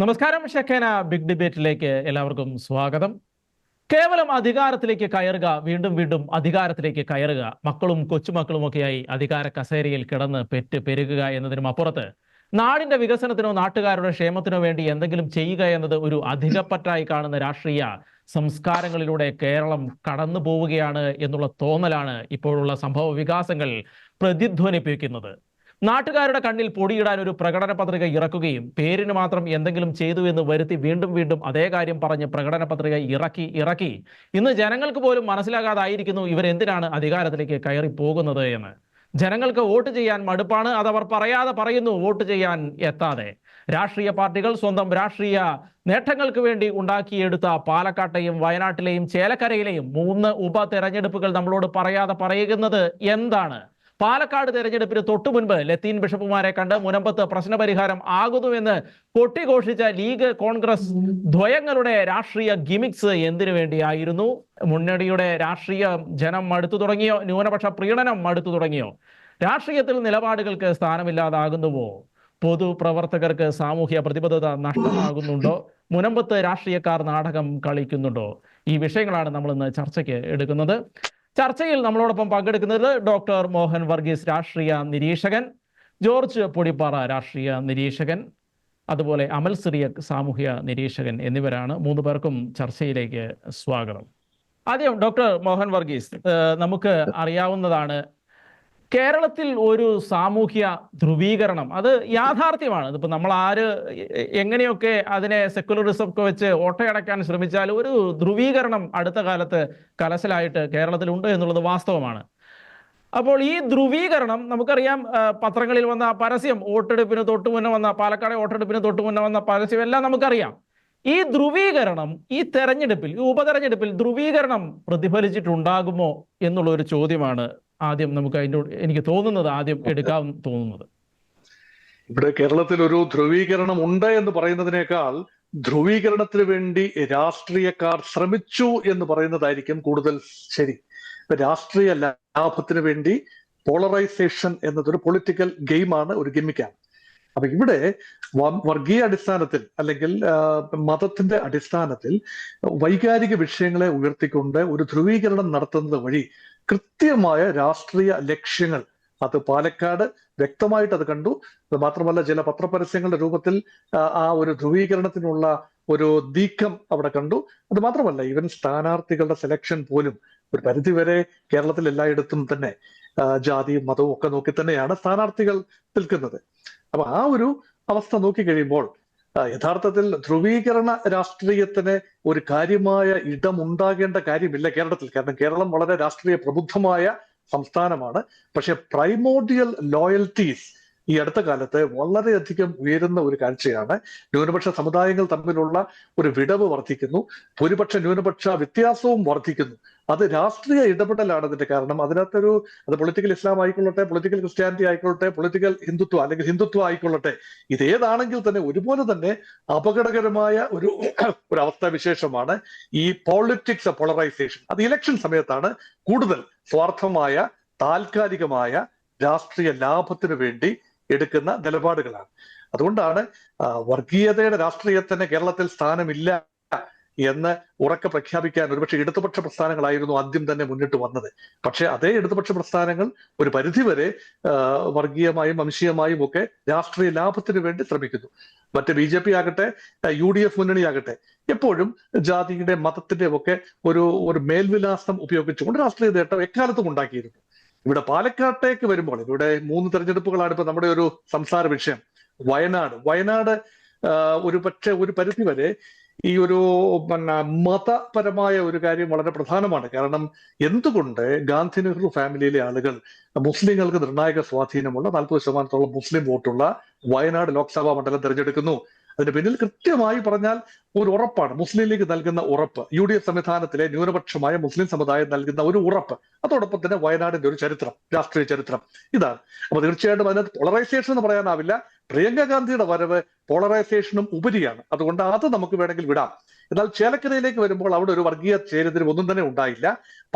നമസ്കാരം. ഷെഖേന ബിഗ് ഡിബേറ്റിലേക്ക് എല്ലാവർക്കും സ്വാഗതം. കേവലം അധികാരത്തിലേക്ക് കയറുക, വീണ്ടും വീണ്ടും അധികാരത്തിലേക്ക് കയറുക, മക്കളും കൊച്ചുമക്കളുമൊക്കെയായി അധികാര കസേരയിൽ കിടന്ന് പെറ്റ് പെരുകുക എന്നതിനും അപ്പുറത്ത് നാടിന്റെ വികസനത്തിനോ നാട്ടുകാരുടെ ക്ഷേമത്തിനോ വേണ്ടി എന്തെങ്കിലും ചെയ്യുക എന്നത് ഒരു അധികപ്പറ്റായി കാണുന്ന രാഷ്ട്രീയ സംസ്കാരങ്ങളിലൂടെ കേരളം കടന്നു പോവുകയാണ് എന്നുള്ള തോന്നലാണ് ഇപ്പോഴുള്ള സംഭവ വികാസങ്ങൾ പ്രതിധ്വനിപ്പിക്കുന്നത്. നാട്ടുകാരുടെ കണ്ണിൽ പൊടിയിടാൻ ഒരു പ്രകടന പത്രിക ഇറക്കുകയും പേരിന് മാത്രം എന്തെങ്കിലും ചെയ്തു എന്ന് വരുത്തി വീണ്ടും വീണ്ടും അതേ കാര്യം പറഞ്ഞ് പ്രകടന പത്രിക ഇറക്കി ഇന്ന് ജനങ്ങൾക്ക് പോലും മനസ്സിലാകാതായിരിക്കുന്നു ഇവരെന്തിനാണ് അധികാരത്തിലേക്ക് കയറി പോകുന്നത് എന്ന്. ജനങ്ങൾക്ക് വോട്ട് ചെയ്യാൻ മടുപ്പാണ്, അതവർ പറയാതെ പറയുന്നു വോട്ട് ചെയ്യാൻ എത്താതെ. രാഷ്ട്രീയ പാർട്ടികൾ സ്വന്തം രാഷ്ട്രീയ നേട്ടങ്ങൾക്ക് വേണ്ടി ഉണ്ടാക്കിയെടുത്ത പാലക്കാട്ടെയും വയനാട്ടിലെയും ചേലക്കരയിലെയും 3 ഉപതെരഞ്ഞെടുപ്പുകൾ നമ്മളോട് പറയാതെ പറയുന്നത് എന്താണ്? പാലക്കാട് തെരഞ്ഞെടുപ്പിന് തൊട്ടു മുൻപ് ലത്തീൻ ബിഷപ്പുമാരെ കണ്ട് മുനമ്പത്ത് പ്രശ്നപരിഹാരം ആകുന്നുവെന്ന് കൊട്ടിഘോഷിച്ച ലീഗ് കോൺഗ്രസ് ദ്വയങ്ങളുടെ രാഷ്ട്രീയ ഗിമിക്സ് എന്തിനു വേണ്ടിയായിരുന്നു? മുന്നണിയുടെ രാഷ്ട്രീയ ജനം മടുത്തു തുടങ്ങിയോ? ന്യൂനപക്ഷ പ്രീണനം മടുത്തു തുടങ്ങിയോ? രാഷ്ട്രീയത്തിൽ നിലപാടുകൾക്ക് സ്ഥാനമില്ലാതാകുന്നുവോ? പൊതുപ്രവർത്തകർക്ക് സാമൂഹ്യ പ്രതിബദ്ധത നഷ്ടമാകുന്നുണ്ടോ? മുനമ്പത്ത് രാഷ്ട്രീയക്കാർ നാടകം കളിക്കുന്നുണ്ടോ? ഈ വിഷയങ്ങളാണ് നമ്മൾ ഇന്ന് ചർച്ചയ്ക്ക് എടുക്കുന്നത്. ചർച്ചയിൽ നമ്മളോടൊപ്പം പങ്കെടുക്കുന്നത് ഡോക്ടർ മോഹൻ വർഗീസ്, രാഷ്ട്രീയ നിരീക്ഷകൻ, ജോർജ് പൊടിപ്പാറ, രാഷ്ട്രീയ നിരീക്ഷകൻ, അതുപോലെ അമൽ സിറിയക്, സാമൂഹ്യ നിരീക്ഷകൻ എന്നിവരാണ്. 3 പേർക്കും ചർച്ചയിലേക്ക് സ്വാഗതം. ആദ്യം ഡോക്ടർ മോഹൻ വർഗീസ്, നമുക്ക് അറിയാവുന്നതാണ് കേരളത്തിൽ ഒരു സാമൂഹ്യ ധ്രുവീകരണം അത് യാഥാർത്ഥ്യമാണ്. ഇതിപ്പോൾ നമ്മൾ എങ്ങനെയൊക്കെ അതിനെ സെക്കുലറിസം ഒക്കെ വെച്ച് ഓട്ടയടക്കാൻ ശ്രമിച്ചാൽ ഒരു ധ്രുവീകരണം അടുത്ത കാലത്ത് കലശലായിട്ട് കേരളത്തിലുണ്ട് എന്നുള്ളത് വാസ്തവമാണ്. അപ്പോൾ ഈ ധ്രുവീകരണം നമുക്കറിയാം. പത്രങ്ങളിൽ വന്ന പരസ്യം, വോട്ടെടുപ്പിന് തൊട്ടു മുന്നേ വന്ന പാലക്കാട് വോട്ടെടുപ്പിന് തൊട്ടു മുന്നേ വന്ന പരസ്യം എല്ലാം നമുക്കറിയാം. ഈ ധ്രുവീകരണം ഈ തെരഞ്ഞെടുപ്പിൽ, ഈ ഉപതെരഞ്ഞെടുപ്പിൽ ധ്രുവീകരണം പ്രതിഫലിച്ചിട്ടുണ്ടാകുമോ എന്നുള്ള ഒരു ചോദ്യമാണ് ആദ്യം നമുക്ക് എനിക്ക് തോന്നുന്നത് ആദ്യം എടുക്കാൻ തോന്നുന്നത്. ഇവിടെ കേരളത്തിൽ ഒരു ധ്രുവീകരണം ഉണ്ട് എന്ന് പറയുന്നതിനേക്കാൾ ധ്രുവീകരണത്തിന് വേണ്ടി രാഷ്ട്രീയക്കാർ ശ്രമിച്ചു എന്ന് പറയുന്നതായിരിക്കും കൂടുതൽ ശരി. രാഷ്ട്രീയ ലാഭത്തിന് വേണ്ടി പോളറൈസേഷൻ എന്നതൊരു പൊളിറ്റിക്കൽ ഗെയിമാണ്, ഒരു ഗിമ്മിക്കാണ്. അപ്പൊ ഇവിടെ വർഗീയ അടിസ്ഥാനത്തിൽ അല്ലെങ്കിൽ മതത്തിന്റെ അടിസ്ഥാനത്തിൽ വൈകാരിക വിഷയങ്ങളെ ഉയർത്തിക്കൊണ്ട് ഒരു ധ്രുവീകരണം നടത്തുന്നത് വഴി കൃത്യമായ രാഷ്ട്രീയ ലക്ഷ്യങ്ങൾ അത് പാലക്കാട് വ്യക്തമായിട്ട് അത് കണ്ടു. അത് മാത്രമല്ല, ചില പത്രപരസ്യങ്ങളുടെ രൂപത്തിൽ ആ ഒരു ധ്രുവീകരണത്തിനുള്ള ഒരു നീക്കം അവിടെ കണ്ടു. അത് മാത്രമല്ല, ഈവൻ സ്ഥാനാർത്ഥികളുടെ സെലക്ഷൻ പോലും ഒരു പരിധിവരെ കേരളത്തിൽ എല്ലായിടത്തും തന്നെ ജാതിയും മതവും ഒക്കെ നോക്കി തന്നെയാണ് സ്ഥാനാർത്ഥികൾ നിൽക്കുന്നത്. അപ്പൊ ആ ഒരു അവസ്ഥ നോക്കി കഴിയുമ്പോൾ യഥാർത്ഥത്തിൽ ധ്രുവീകരണ രാഷ്ട്രീയത്തിന് ഒരു കാര്യമായ ഇടമുണ്ടാകേണ്ട കാര്യമില്ല കേരളത്തിൽ. കാരണം കേരളം വളരെ രാഷ്ട്രീയ പ്രബുദ്ധമായ സംസ്ഥാനമാണ്. പക്ഷെ പ്രൈമോഡിയൽ ലോയൽറ്റീസ് ഈ അടുത്ത കാലത്ത് വളരെയധികം ഉയരുന്ന ഒരു കാഴ്ചയാണ്. ന്യൂനപക്ഷ സമുദായങ്ങൾ തമ്മിലുള്ള ഒരു വിടവ് വർദ്ധിക്കുന്നു, ഭൂരിപക്ഷ ന്യൂനപക്ഷ വ്യത്യാസവും വർദ്ധിക്കുന്നു. അത് രാഷ്ട്രീയ ഇടപെടലാണ് അതിന്റെ കാരണം. അത് പൊളിറ്റിക്കൽ ഇസ്ലാം ആയിക്കൊള്ളട്ടെ, പൊളിറ്റിക്കൽ ക്രിസ്ത്യാനിറ്റി ആയിക്കൊള്ളട്ടെ, പൊളിറ്റിക്കൽ ഹിന്ദുത്വം അല്ലെങ്കിൽ ഹിന്ദുത്വം ആയിക്കൊള്ളട്ടെ, ഇതേതാണെങ്കിൽ തന്നെ ഒരുപോലെ തന്നെ അപകടകരമായ ഒരു അവസ്ഥാവിശേഷമാണ് ഈ പോളിറ്റിക്സ് പോളറൈസേഷൻ. അത് ഇലക്ഷൻ സമയത്താണ് കൂടുതൽ സ്വാർത്ഥമായ താൽക്കാലികമായ രാഷ്ട്രീയ ലാഭത്തിന് വേണ്ടി എടുക്കുന്ന നിലപാടുകളാണ്. അതുകൊണ്ടാണ് വർഗീയതയുടെ രാഷ്ട്രീയത്തിന് കേരളത്തിൽ സ്ഥാനമില്ല എന്ന് ഉറക്കെ പ്രഖ്യാപിക്കാൻ ഒരുപക്ഷെ ഇടതുപക്ഷ പ്രസ്ഥാനങ്ങളായിരുന്നു ആദ്യം തന്നെ മുന്നിട്ട് വന്നത്. പക്ഷെ അതേ ഇടതുപക്ഷ പ്രസ്ഥാനങ്ങൾ ഒരു പരിധിവരെ വർഗീയമായും വംശീയമായും ഒക്കെ രാഷ്ട്രീയ ലാഭത്തിന് വേണ്ടി ശ്രമിക്കുന്നു. മറ്റേ BJP ആകട്ടെ, UDF മുന്നണിയാകട്ടെ, എപ്പോഴും ജാതിയുടെ മതത്തിന്റെ ഒക്കെ ഒരു മേൽവിലാസം ഉപയോഗിച്ചുകൊണ്ട് രാഷ്ട്രീയ നേട്ടം എക്കാലത്തും ഉണ്ടാക്കിയിരുന്നു. ഇവിടെ പാലക്കാട്ടേക്ക് വരുമ്പോൾ ഇവിടെ 3 തെരഞ്ഞെടുപ്പുകളാണ് ഇപ്പൊ നമ്മുടെ ഒരു സംസാര വിഷയം. വയനാട് ഒരു പരിധി വരെ ഈ ഒരു മതപരമായ ഒരു കാര്യം വളരെ പ്രധാനമാണ്. കാരണം എന്തുകൊണ്ട് ഗാന്ധി നെഹ്റു ഫാമിലിയിലെ ആളുകൾ, മുസ്ലിങ്ങൾക്ക് നിർണായക സ്വാധീനമുള്ള 40% മുസ്ലിം വോട്ടുള്ള വയനാട് ലോക്സഭാ മണ്ഡലം തിരഞ്ഞെടുക്കുന്നു? അതിന് പിന്നിൽ കൃത്യമായി പറഞ്ഞാൽ ഒരു ഉറപ്പാണ്, മുസ്ലിം ലീഗ് നൽകുന്ന ഉറപ്പ്, UDF സംവിധാനത്തിലെ ന്യൂനപക്ഷമായ മുസ്ലിം സമുദായം നൽകുന്ന ഒരു ഉറപ്പ്. അതോടൊപ്പം തന്നെ വയനാടിന്റെ ഒരു ചരിത്രം, രാഷ്ട്രീയ ചരിത്രം ഇതാണ്. അപ്പൊ തീർച്ചയായിട്ടും അതിനകത്ത് പോളറൈസേഷൻ എന്ന് പറയാനാവില്ല. പ്രിയങ്ക ഗാന്ധിയുടെ വരവ് പോളറൈസേഷനും ഉപരിയാണ്. അതുകൊണ്ട് അത് നമുക്ക് വേണമെങ്കിൽ വിടാം. എന്നാൽ ചേലക്കരയിലേക്ക് വരുമ്പോൾ അവിടെ ഒരു വർഗീയ ചേരിതിരിവ് ഒന്നും തന്നെ ഉണ്ടായില്ല.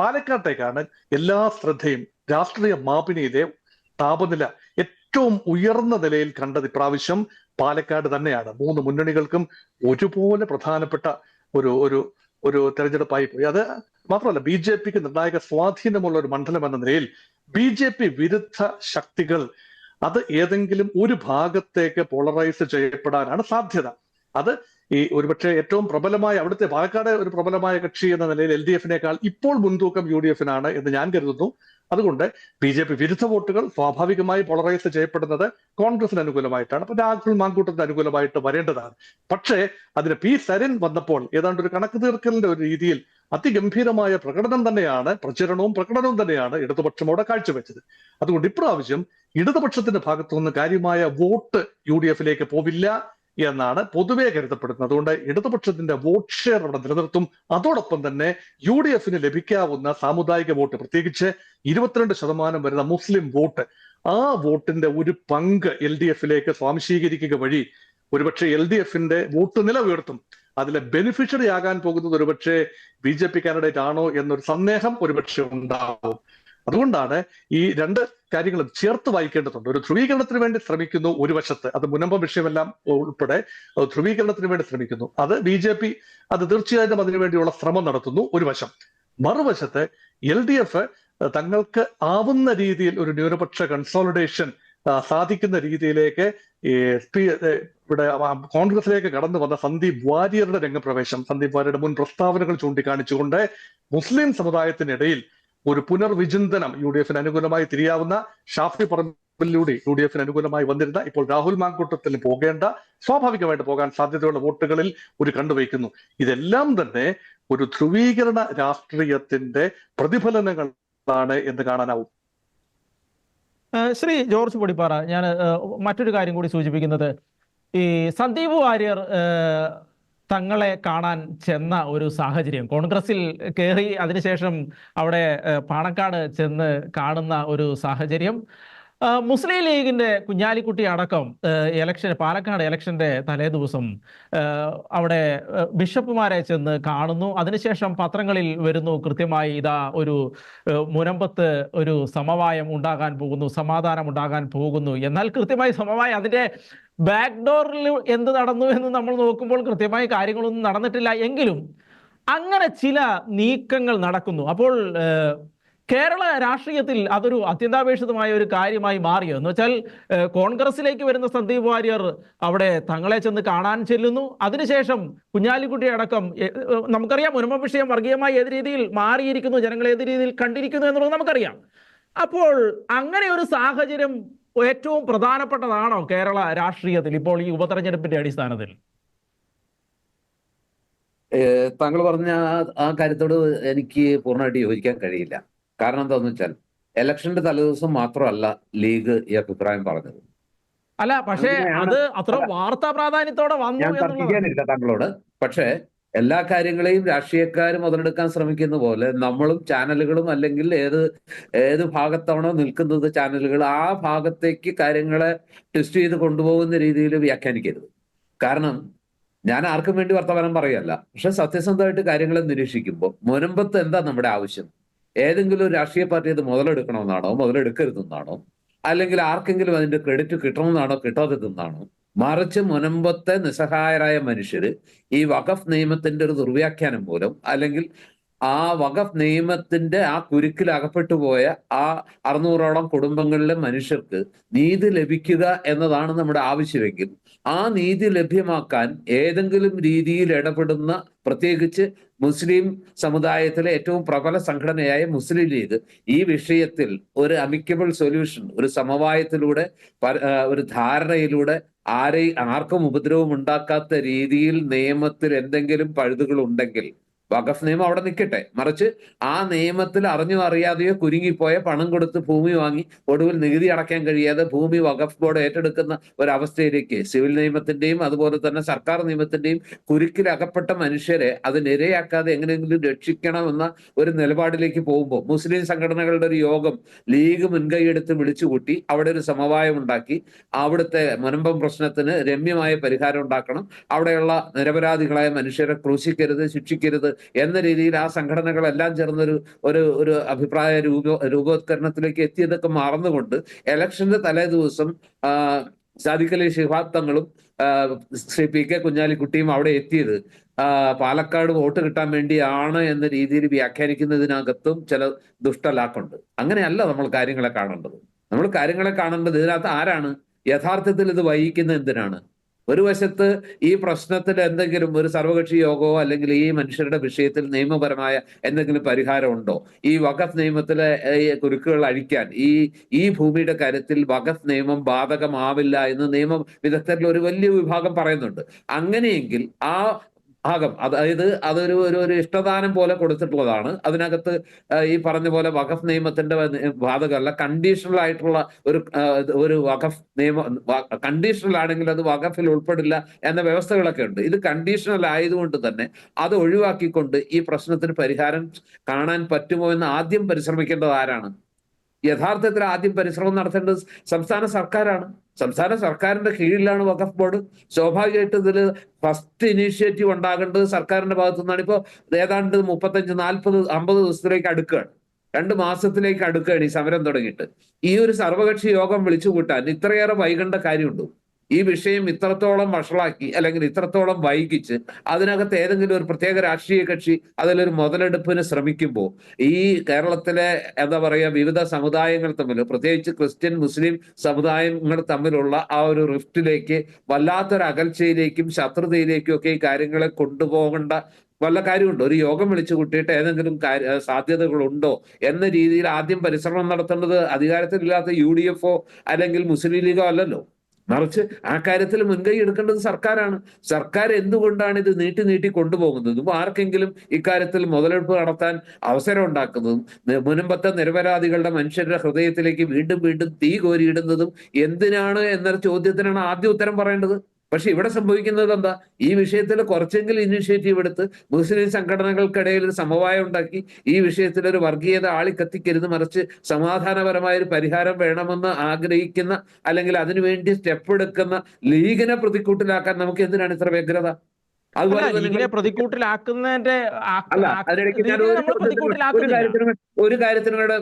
പാലക്കാട്ടേക്കാണ് എല്ലാ ശ്രദ്ധയും. രാഷ്ട്രീയ മാപിനിയിലെ താപനില ഏറ്റവും ഉയർന്ന നിലയിൽ കണ്ടത് ഇപ്രാവശ്യം പാലക്കാട് തന്നെയാണ്. 3 മുന്നണികൾക്കും ഒരുപോലെ പ്രധാനപ്പെട്ട ഒരു ഒരു ഒരു തെരഞ്ഞെടുപ്പായി പോയി. അത് മാത്രമല്ല, ബി ജെ പിക്ക് നിർണായക സ്വാധീനമുള്ള ഒരു മണ്ഡലം എന്ന നിലയിൽ ബി ജെ പി വിരുദ്ധ ശക്തികൾ അത് ഏതെങ്കിലും ഒരു ഭാഗത്തേക്ക് പോളറൈസ് ചെയ്യപ്പെടാനാണ് സാധ്യത. അത് ഈ ഒരുപക്ഷെ ഏറ്റവും പ്രബലമായ അവിടുത്തെ പാലക്കാട് ഒരു പ്രബലമായ കക്ഷി എന്ന നിലയിൽ എൽ ഡി എഫിനേക്കാൾ ഇപ്പോൾ മുൻതൂക്കം യു ഡി എഫിനാണ് എന്ന് ഞാൻ കരുതുന്നു. അതുകൊണ്ട് ബി ജെ പി വിരുദ്ധ വോട്ടുകൾ സ്വാഭാവികമായി പോളറൈസ് ചെയ്യപ്പെടുന്നത് കോൺഗ്രസിന് അനുകൂലമായിട്ടാണ്. അപ്പൊ രാഹുൽ മാങ്കൂട്ടത്തിന് അനുകൂലമായിട്ട് വരേണ്ടതാണ്. പക്ഷേ അതിന് പി സരിൻ വന്നപ്പോൾ ഏതാണ്ട് ഒരു കണക്ക് തീർക്കലിന്റെ ഒരു രീതിയിൽ അതിഗംഭീരമായ പ്രകടനം തന്നെയാണ്, പ്രകടനവും തന്നെയാണ് ഇടതുപക്ഷം അവിടെ കാഴ്ചവെച്ചത്. അതുകൊണ്ട് ഇപ്രാവശ്യം ഇടതുപക്ഷത്തിന്റെ ഭാഗത്തുനിന്ന് കാര്യമായ വോട്ട് യു ഡി എഫിലേക്ക് പോവില്ല എന്നാണ് പൊതുവെ കരുതപ്പെടുന്നത്. അതുകൊണ്ട് ഇടതുപക്ഷത്തിന്റെ വോട്ട് ഷെയർ അവിടെ നിലനിർത്തും. അതോടൊപ്പം തന്നെ യു ഡി എഫിന് ലഭിക്കാവുന്ന സാമുദായിക വോട്ട്, പ്രത്യേകിച്ച് 22% വരുന്ന മുസ്ലിം വോട്ട്, ആ വോട്ടിന്റെ ഒരു പങ്ക് എൽ ഡി എഫിലേക്ക് സ്വാംശീകരിക്കുക വഴി ഒരുപക്ഷെ എൽ ഡി എഫിന്റെ വോട്ട് നില ഉയർത്തും. അതിലെ ബെനിഫിഷ്യറി ആകാൻ പോകുന്നത് ഒരുപക്ഷെ ബി ജെ പി കാൻഡിഡേറ്റ് ആണോ എന്നൊരു സന്ദേഹം ഒരുപക്ഷെ ഉണ്ടാവും. അതുകൊണ്ടാണ് ഈ രണ്ട് കാര്യങ്ങളും ചേർത്ത് വായിക്കേണ്ടതുണ്ട്. ഒരു ധ്രുവീകരണത്തിന് വേണ്ടി ശ്രമിക്കുന്നു ഒരു വശത്ത്, അത് മുനമ്പം വിഷയമെല്ലാം ഉൾപ്പെടെ ധ്രുവീകരണത്തിന് വേണ്ടി ശ്രമിക്കുന്നു, അത് ബി ജെ പി അത് തീർച്ചയായിട്ടും അതിനുവേണ്ടിയുള്ള ശ്രമം നടത്തുന്നു ഒരു വശം. മറുവശത്ത് എൽ ഡി എഫ് തങ്ങൾക്ക് ആവുന്ന രീതിയിൽ ഒരു ന്യൂനപക്ഷ കൺസോളിഡേഷൻ സാധിക്കുന്ന രീതിയിലേക്ക് ഇവിടെ കോൺഗ്രസിലേക്ക് കടന്നു വന്ന സന്ദീപ് വാര്യരുടെ രംഗപ്രവേശം, സന്ദീപ് വാര്യരുടെ മുൻ പ്രസ്താവനകൾ ചൂണ്ടിക്കാണിച്ചുകൊണ്ട് മുസ്ലിം സമുദായത്തിനിടയിൽ ഒരു പുനർവിചിന്തനം യു ഡി എഫിന് അനുകൂലമായി തിരിയാവുന്ന ഷാഫി പറമ്പിലൂടെ യു ഡി എഫിന് അനുകൂലമായി വന്നിരുന്ന ഇപ്പോൾ രാഹുൽ മാങ്കൂട്ടത്തിൽ പോകേണ്ട, സ്വാഭാവികമായിട്ട് പോകാൻ സാധ്യതയുള്ള വോട്ടുകളിൽ ഒരു കണ്ടുവയ്ക്കുന്നു. ഇതെല്ലാം തന്നെ ഒരു ധ്രുവീകരണ രാഷ്ട്രീയത്തിന്റെ പ്രതിഫലനങ്ങളാണ് എന്ന് കാണാനാവും. ശ്രീ ജോർജ് പൊടിപ്പാറ, ഞാൻ മറ്റൊരു കാര്യം കൂടി സൂചിപ്പിക്കുന്നത്, ഈ സന്ദീപ് വാര്യർ തങ്ങളെ കാണാൻ ചെന്ന ഒരു സാഹചര്യം, കോൺഗ്രസിൽ കയറി അതിനുശേഷം അവിടെ പാണക്കാട് ചെന്ന് കാണുന്ന ഒരു സാഹചര്യം, മുസ്ലിം ലീഗിന്റെ കുഞ്ഞാലിക്കുട്ടി അടക്കം പാലക്കാട് ഇലക്ഷന്റെ തലേ ദിവസം അവിടെ ബിഷപ്പുമാരെ ചെന്ന് കാണുന്നു. അതിനുശേഷം പത്രങ്ങളിൽ വരുന്നു കൃത്യമായി ഇതാ ഒരു മുനമ്പത്ത് ഒരു സമവായം ഉണ്ടാകാൻ പോകുന്നു, സമാധാനം ഉണ്ടാകാൻ പോകുന്നു. എന്നാൽ കൃത്യമായി സമവായം അതിന്റെ ബാക്ക് ഡോറിൽ എന്ത് നടന്നു എന്ന് നമ്മൾ നോക്കുമ്പോൾ കൃത്യമായി കാര്യങ്ങളൊന്നും നടന്നിട്ടില്ല. എങ്കിലും അങ്ങനെ ചില നീക്കങ്ങൾ നടക്കുന്നു. അപ്പോൾ കേരള രാഷ്ട്രീയത്തിൽ അതൊരു അത്യന്താപേക്ഷിതമായ ഒരു കാര്യമായി മാറിയോ എന്ന് വെച്ചാൽ, കോൺഗ്രസിലേക്ക് വരുന്ന സന്ദീപ് വാര്യർ അവിടെ തങ്ങളെ ചെന്ന് കാണാൻ ചെല്ലുന്നു. അതിനുശേഷം കുഞ്ഞാലിക്കുട്ടി അടക്കം, നമുക്കറിയാം മുനമ്പ വിഷയം വർഗീയമായി ഏത് രീതിയിൽ മാറിയിരിക്കുന്നു, ജനങ്ങൾ ഏത് രീതിയിൽ കണ്ടിരിക്കുന്നു എന്നുള്ളത് നമുക്കറിയാം. അപ്പോൾ അങ്ങനെ ഒരു സാഹചര്യം ഏറ്റവും പ്രധാനപ്പെട്ടതാണോ കേരള രാഷ്ട്രീയത്തിൽ ഇപ്പോൾ ഈ ഉപതെരഞ്ഞെടുപ്പിന്റെ അടിസ്ഥാനത്തിൽ? താങ്കൾ പറഞ്ഞ ആ കാര്യത്തോട് എനിക്ക് പൂർണ്ണമായിട്ട് യോജിക്കാൻ കഴിയില്ല. കാരണം എന്താന്ന് വെച്ചാൽ, ഇലക്ഷന്റെ തലേദിവസം മാത്രമല്ല ലീഗ് ഈ അഭിപ്രായം പറഞ്ഞത്. അല്ല, പക്ഷേ അത് അത്ര വാർത്താ പ്രാധാന്യത്തോടെ വന്നു. ഞാൻ തർക്കിക്കാനില്ല താങ്കളോട്. പക്ഷേ എല്ലാ കാര്യങ്ങളെയും രാഷ്ട്രീയക്കാർ മുതലെടുക്കാൻ ശ്രമിക്കുന്ന പോലെ നമ്മളും ചാനലുകളും, അല്ലെങ്കിൽ ഏത് ഭാഗത്താണോ നിൽക്കുന്നത് ചാനലുകൾ, ആ ഭാഗത്തേക്ക് കാര്യങ്ങളെ ട്വിസ്റ്റ് ചെയ്ത് കൊണ്ടുപോകുന്ന രീതിയിൽ വ്യാഖ്യാനിക്കരുത്. കാരണം ഞാൻ ആർക്കും വേണ്ടി വർത്തമാനം പറയല്ല, പക്ഷെ സത്യസന്ധമായിട്ട് കാര്യങ്ങളെ നിരീക്ഷിക്കുമ്പോൾ മുനമ്പത്ത് എന്താ നമ്മുടെ ആവശ്യം? ഏതെങ്കിലും ഒരു രാഷ്ട്രീയ പാർട്ടി അത് മുതലെടുക്കണമെന്നാണോ, മുതലെടുക്കരുതെന്നാണോ, അല്ലെങ്കിൽ ആർക്കെങ്കിലും അതിന്റെ ക്രെഡിറ്റ് കിട്ടണമെന്നാണോ, കിട്ടാത്തതെന്നാണോ? മറിച്ച് മുനമ്പത്തെ നിസ്സഹായരായ മനുഷ്യര് ഈ വഖഫ് നിയമത്തിന്റെ ഒരു ദുർവ്യാഖ്യാനം മൂലം, അല്ലെങ്കിൽ ആ വഖഫ് നിയമത്തിന്റെ ആ കുരുക്കിൽ അകപ്പെട്ടു പോയ ആ 600ഓളം കുടുംബങ്ങളിലെ മനുഷ്യർക്ക് നീതി ലഭിക്കുക എന്നതാണ് നമ്മുടെ ആവശ്യമെങ്കിൽ, ആ നീതി ലഭ്യമാക്കാൻ ഏതെങ്കിലും രീതിയിൽ ഇടപെടുന്ന, പ്രത്യേകിച്ച് മുസ്ലിം സമുദായത്തിലെ ഏറ്റവും പ്രബല സംഘടനയായ മുസ്ലിം ലീഗ് ഈ വിഷയത്തിൽ ഒരു അമിക്കബിൾ സൊല്യൂഷൻ, ഒരു സമവായത്തിലൂടെ, ഒരു ധാരണയിലൂടെ ആർക്കും ഉപദ്രവം ഉണ്ടാക്കാത്ത രീതിയിൽ നിയമത്തിൽ എന്തെങ്കിലും പഴുതുകൾ ഉണ്ടെങ്കിൽ വഖഫ് നിയമം അവിടെ നിൽക്കട്ടെ. മറിച്ച് ആ നിയമത്തിൽ അറിഞ്ഞോ അറിയാതെയോ കുരുങ്ങിപ്പോയ, പണം കൊടുത്ത് ഭൂമി വാങ്ങി ഒടുവിൽ നികുതി അടയ്ക്കാൻ കഴിയാതെ ഭൂമി വഖഫ് ബോർഡ് ഏറ്റെടുക്കുന്ന ഒരവസ്ഥയിലേക്ക് സിവിൽ നിയമത്തിന്റെയും അതുപോലെ തന്നെ സർക്കാർ നിയമത്തിന്റെയും കുരുക്കിൽ അകപ്പെട്ട മനുഷ്യരെ അത് നിരയാക്കാതെ എങ്ങനെയെങ്കിലും രക്ഷിക്കണമെന്ന ഒരു നിലപാടിലേക്ക് പോകുമ്പോൾ മുസ്ലിം സംഘടനകളുടെ ഒരു യോഗം ലീഗ് മുൻകൈയെടുത്ത് വിളിച്ചുകൂട്ടി അവിടെ ഒരു സമവായം ഉണ്ടാക്കി അവിടുത്തെ മുനമ്പം പ്രശ്നത്തിന് രമ്യമായ പരിഹാരം ഉണ്ടാക്കണം, അവിടെയുള്ള നിരപരാധികളായ മനുഷ്യരെ ക്രൂശിക്കരുത്, ശിക്ഷിക്കരുത് എന്ന രീതിയിൽ ആ സംഘടനകളെല്ലാം ചേർന്നൊരു ഒരു ഒരു അഭിപ്രായ രൂപവത്കരണത്തിലേക്ക് എത്തിയതൊക്കെ മറന്നുകൊണ്ട് ഇലക്ഷന്റെ തലേ ദിവസം സാദിഖ് അലി ശിഹാബ് തങ്ങളും ശ്രീ പി കെ കുഞ്ഞാലിക്കുട്ടിയും അവിടെ എത്തിയത് പാലക്കാട് വോട്ട് കിട്ടാൻ വേണ്ടിയാണ് എന്ന രീതിയിൽ വ്യാഖ്യാനിക്കുന്നതിനകത്തും ചില ദുഷ്ടലാക്കുണ്ട്. അങ്ങനെയല്ല നമ്മൾ കാര്യങ്ങളെ കാണേണ്ടത്. നമ്മൾ കാര്യങ്ങളെ കാണേണ്ടത് ഇതിനകത്ത് ആരാണ് യഥാർത്ഥത്തിൽ ഇത് വഹിക്കുന്നത് എന്തിനാണ്? ഒരു വശത്ത് ഈ പ്രശ്നത്തിൽ എന്തെങ്കിലും ഒരു സർവകക്ഷി യോഗമോ അല്ലെങ്കിൽ ഈ മനുഷ്യരുടെ വിഷയത്തിൽ നിയമപരമായ എന്തെങ്കിലും പരിഹാരം ഉണ്ടോ? ഈ വഖഫ് നിയമത്തിലെ കുരുക്കുകൾ അഴിക്കാൻ ഈ ഭൂമിയുടെ കാര്യത്തിൽ വഖഫ് നിയമം ബാധകമാവില്ല എന്ന് നിയമ വിദഗ്ധരിൽ ഒരു വലിയ വിഭാഗം പറയുന്നുണ്ട്. അങ്ങനെയെങ്കിൽ ആ ഭാഗം, അതായത് അതൊരു ഒരു ഇഷ്ടദാനം പോലെ കൊടുത്തിട്ടുള്ളതാണ്. അതിനകത്ത് ഈ പറഞ്ഞ പോലെ വഖഫ് നിയമത്തിന്റെ ബാധകമല്ല, കണ്ടീഷണൽ ആയിട്ടുള്ള ഒരു വഖഫ് നിയമം. കണ്ടീഷണൽ ആണെങ്കിൽ അത് വഖഫിൽ ഉൾപ്പെടില്ല എന്ന വ്യവസ്ഥകളൊക്കെ ഉണ്ട്. ഇത് കണ്ടീഷണൽ ആയതുകൊണ്ട് തന്നെ അത് ഒഴിവാക്കിക്കൊണ്ട് ഈ പ്രശ്നത്തിന് പരിഹാരം കാണാൻ പറ്റുമോ എന്ന് ആദ്യം പരിശ്രമിക്കേണ്ടത് ആരാണ്? യഥാർത്ഥത്തിൽ ആദ്യം പരിശ്രമം നടത്തേണ്ടത് സംസ്ഥാന സർക്കാരാണ്. സംസ്ഥാന സർക്കാരിന്റെ കീഴിലാണ് വഖഫ് ബോർഡ്. സ്വാഭാവികമായിട്ട് ഇതിൽ ഫസ്റ്റ് ഇനീഷ്യേറ്റീവ് ഉണ്ടാകേണ്ടത് സർക്കാരിന്റെ ഭാഗത്തു നിന്നാണ്. ഇപ്പോൾ ഏതാണ്ട് 35, 40, 50 ദിവസത്തിലേക്ക് അടുക്കുകയാണ്. 2 മാസത്തിലേക്ക് അടുക്കുകയാണ് ഈ സമരം തുടങ്ങിയിട്ട്. ഈ ഒരു സർവകക്ഷി യോഗം വിളിച്ചു കൂട്ടാൻ ഇത്രയേറെ വൈകേണ്ട കാര്യമുണ്ടോ? ഈ വിഷയം ഇത്രത്തോളം വഷളാക്കി അല്ലെങ്കിൽ ഇത്രത്തോളം വൈകിച്ച് അതിനകത്ത് ഏതെങ്കിലും ഒരു പ്രത്യേക രാഷ്ട്രീയ കക്ഷി അതിലൊരു മുതലെടുപ്പിന് ശ്രമിക്കുമ്പോൾ ഈ കേരളത്തിലെ എന്താ പറയുക വിവിധ സമുദായങ്ങൾ തമ്മിൽ, പ്രത്യേകിച്ച് ക്രിസ്ത്യൻ മുസ്ലിം സമുദായങ്ങൾ തമ്മിലുള്ള ആ ഒരു റിഫ്റ്റിലേക്ക്, വല്ലാത്തൊരു അകൽച്ചയിലേക്കും ശത്രുതയിലേക്കും ഒക്കെ ഈ കാര്യങ്ങളെ കൊണ്ടുപോകേണ്ട വല്ല കാര്യമുണ്ടോ? ഒരു യോഗം വിളിച്ചു കൂട്ടിയിട്ട് ഏതെങ്കിലും സാധ്യതകളുണ്ടോ എന്ന രീതിയിൽ ആദ്യം പരിശ്രമം നടത്തേണ്ടത് അധികാരത്തിലില്ലാത്ത UDF അല്ലെങ്കിൽ മുസ്ലിം ലീഗോ അല്ലല്ലോ. മറിച്ച് ആ കാര്യത്തിൽ മുൻകൈ എടുക്കേണ്ടത് സർക്കാരാണ്. സർക്കാർ എന്തുകൊണ്ടാണ് ഇത് നീട്ടി കൊണ്ടുപോകുന്നതും ആർക്കെങ്കിലും ഇക്കാര്യത്തിൽ മുതലെടുപ്പ് നടത്താൻ അവസരം ഉണ്ടാക്കുന്നതും മുൻപത്തെ നിരപരാധികളുടെ മനുഷ്യരുടെ ഹൃദയത്തിലേക്ക് വീണ്ടും വീണ്ടും തീ കോരിയിടുന്നതും എന്തിനാണ് എന്ന ചോദ്യത്തിനാണ് ആദ്യം ഉത്തരം പറയേണ്ടത്. പക്ഷെ ഇവിടെ സംഭവിക്കുന്നത് എന്താ? ഈ വിഷയത്തിൽ കുറച്ചെങ്കിലും ഇനിഷ്യേറ്റീവ് എടുത്ത് മുസ്ലിം സംഘടനകൾക്കിടയിൽ ഒരു സമവായം ഉണ്ടാക്കി ഈ വിഷയത്തിൽ ഒരു വർഗീയത ആളിക്കത്തിക്കരുത്, മറിച്ച് സമാധാനപരമായ ഒരു പരിഹാരം വേണമെന്ന് ആഗ്രഹിക്കുന്ന അല്ലെങ്കിൽ അതിനുവേണ്ടി സ്റ്റെപ്പ് എടുക്കുന്ന ലീഗിനെ പ്രതിക്കൂട്ടിലാക്കാൻ നമുക്ക് എന്തിനാണ് ഇത്ര വ്യഗ്രത? ലീഗിനെ പ്രതിക്കൂട്ടിലാക്കുന്നതിന്റെ അല്ല, അതിനിടയ്ക്ക് ഞാൻ ഒരു കാര്യത്തിനും കൂടെ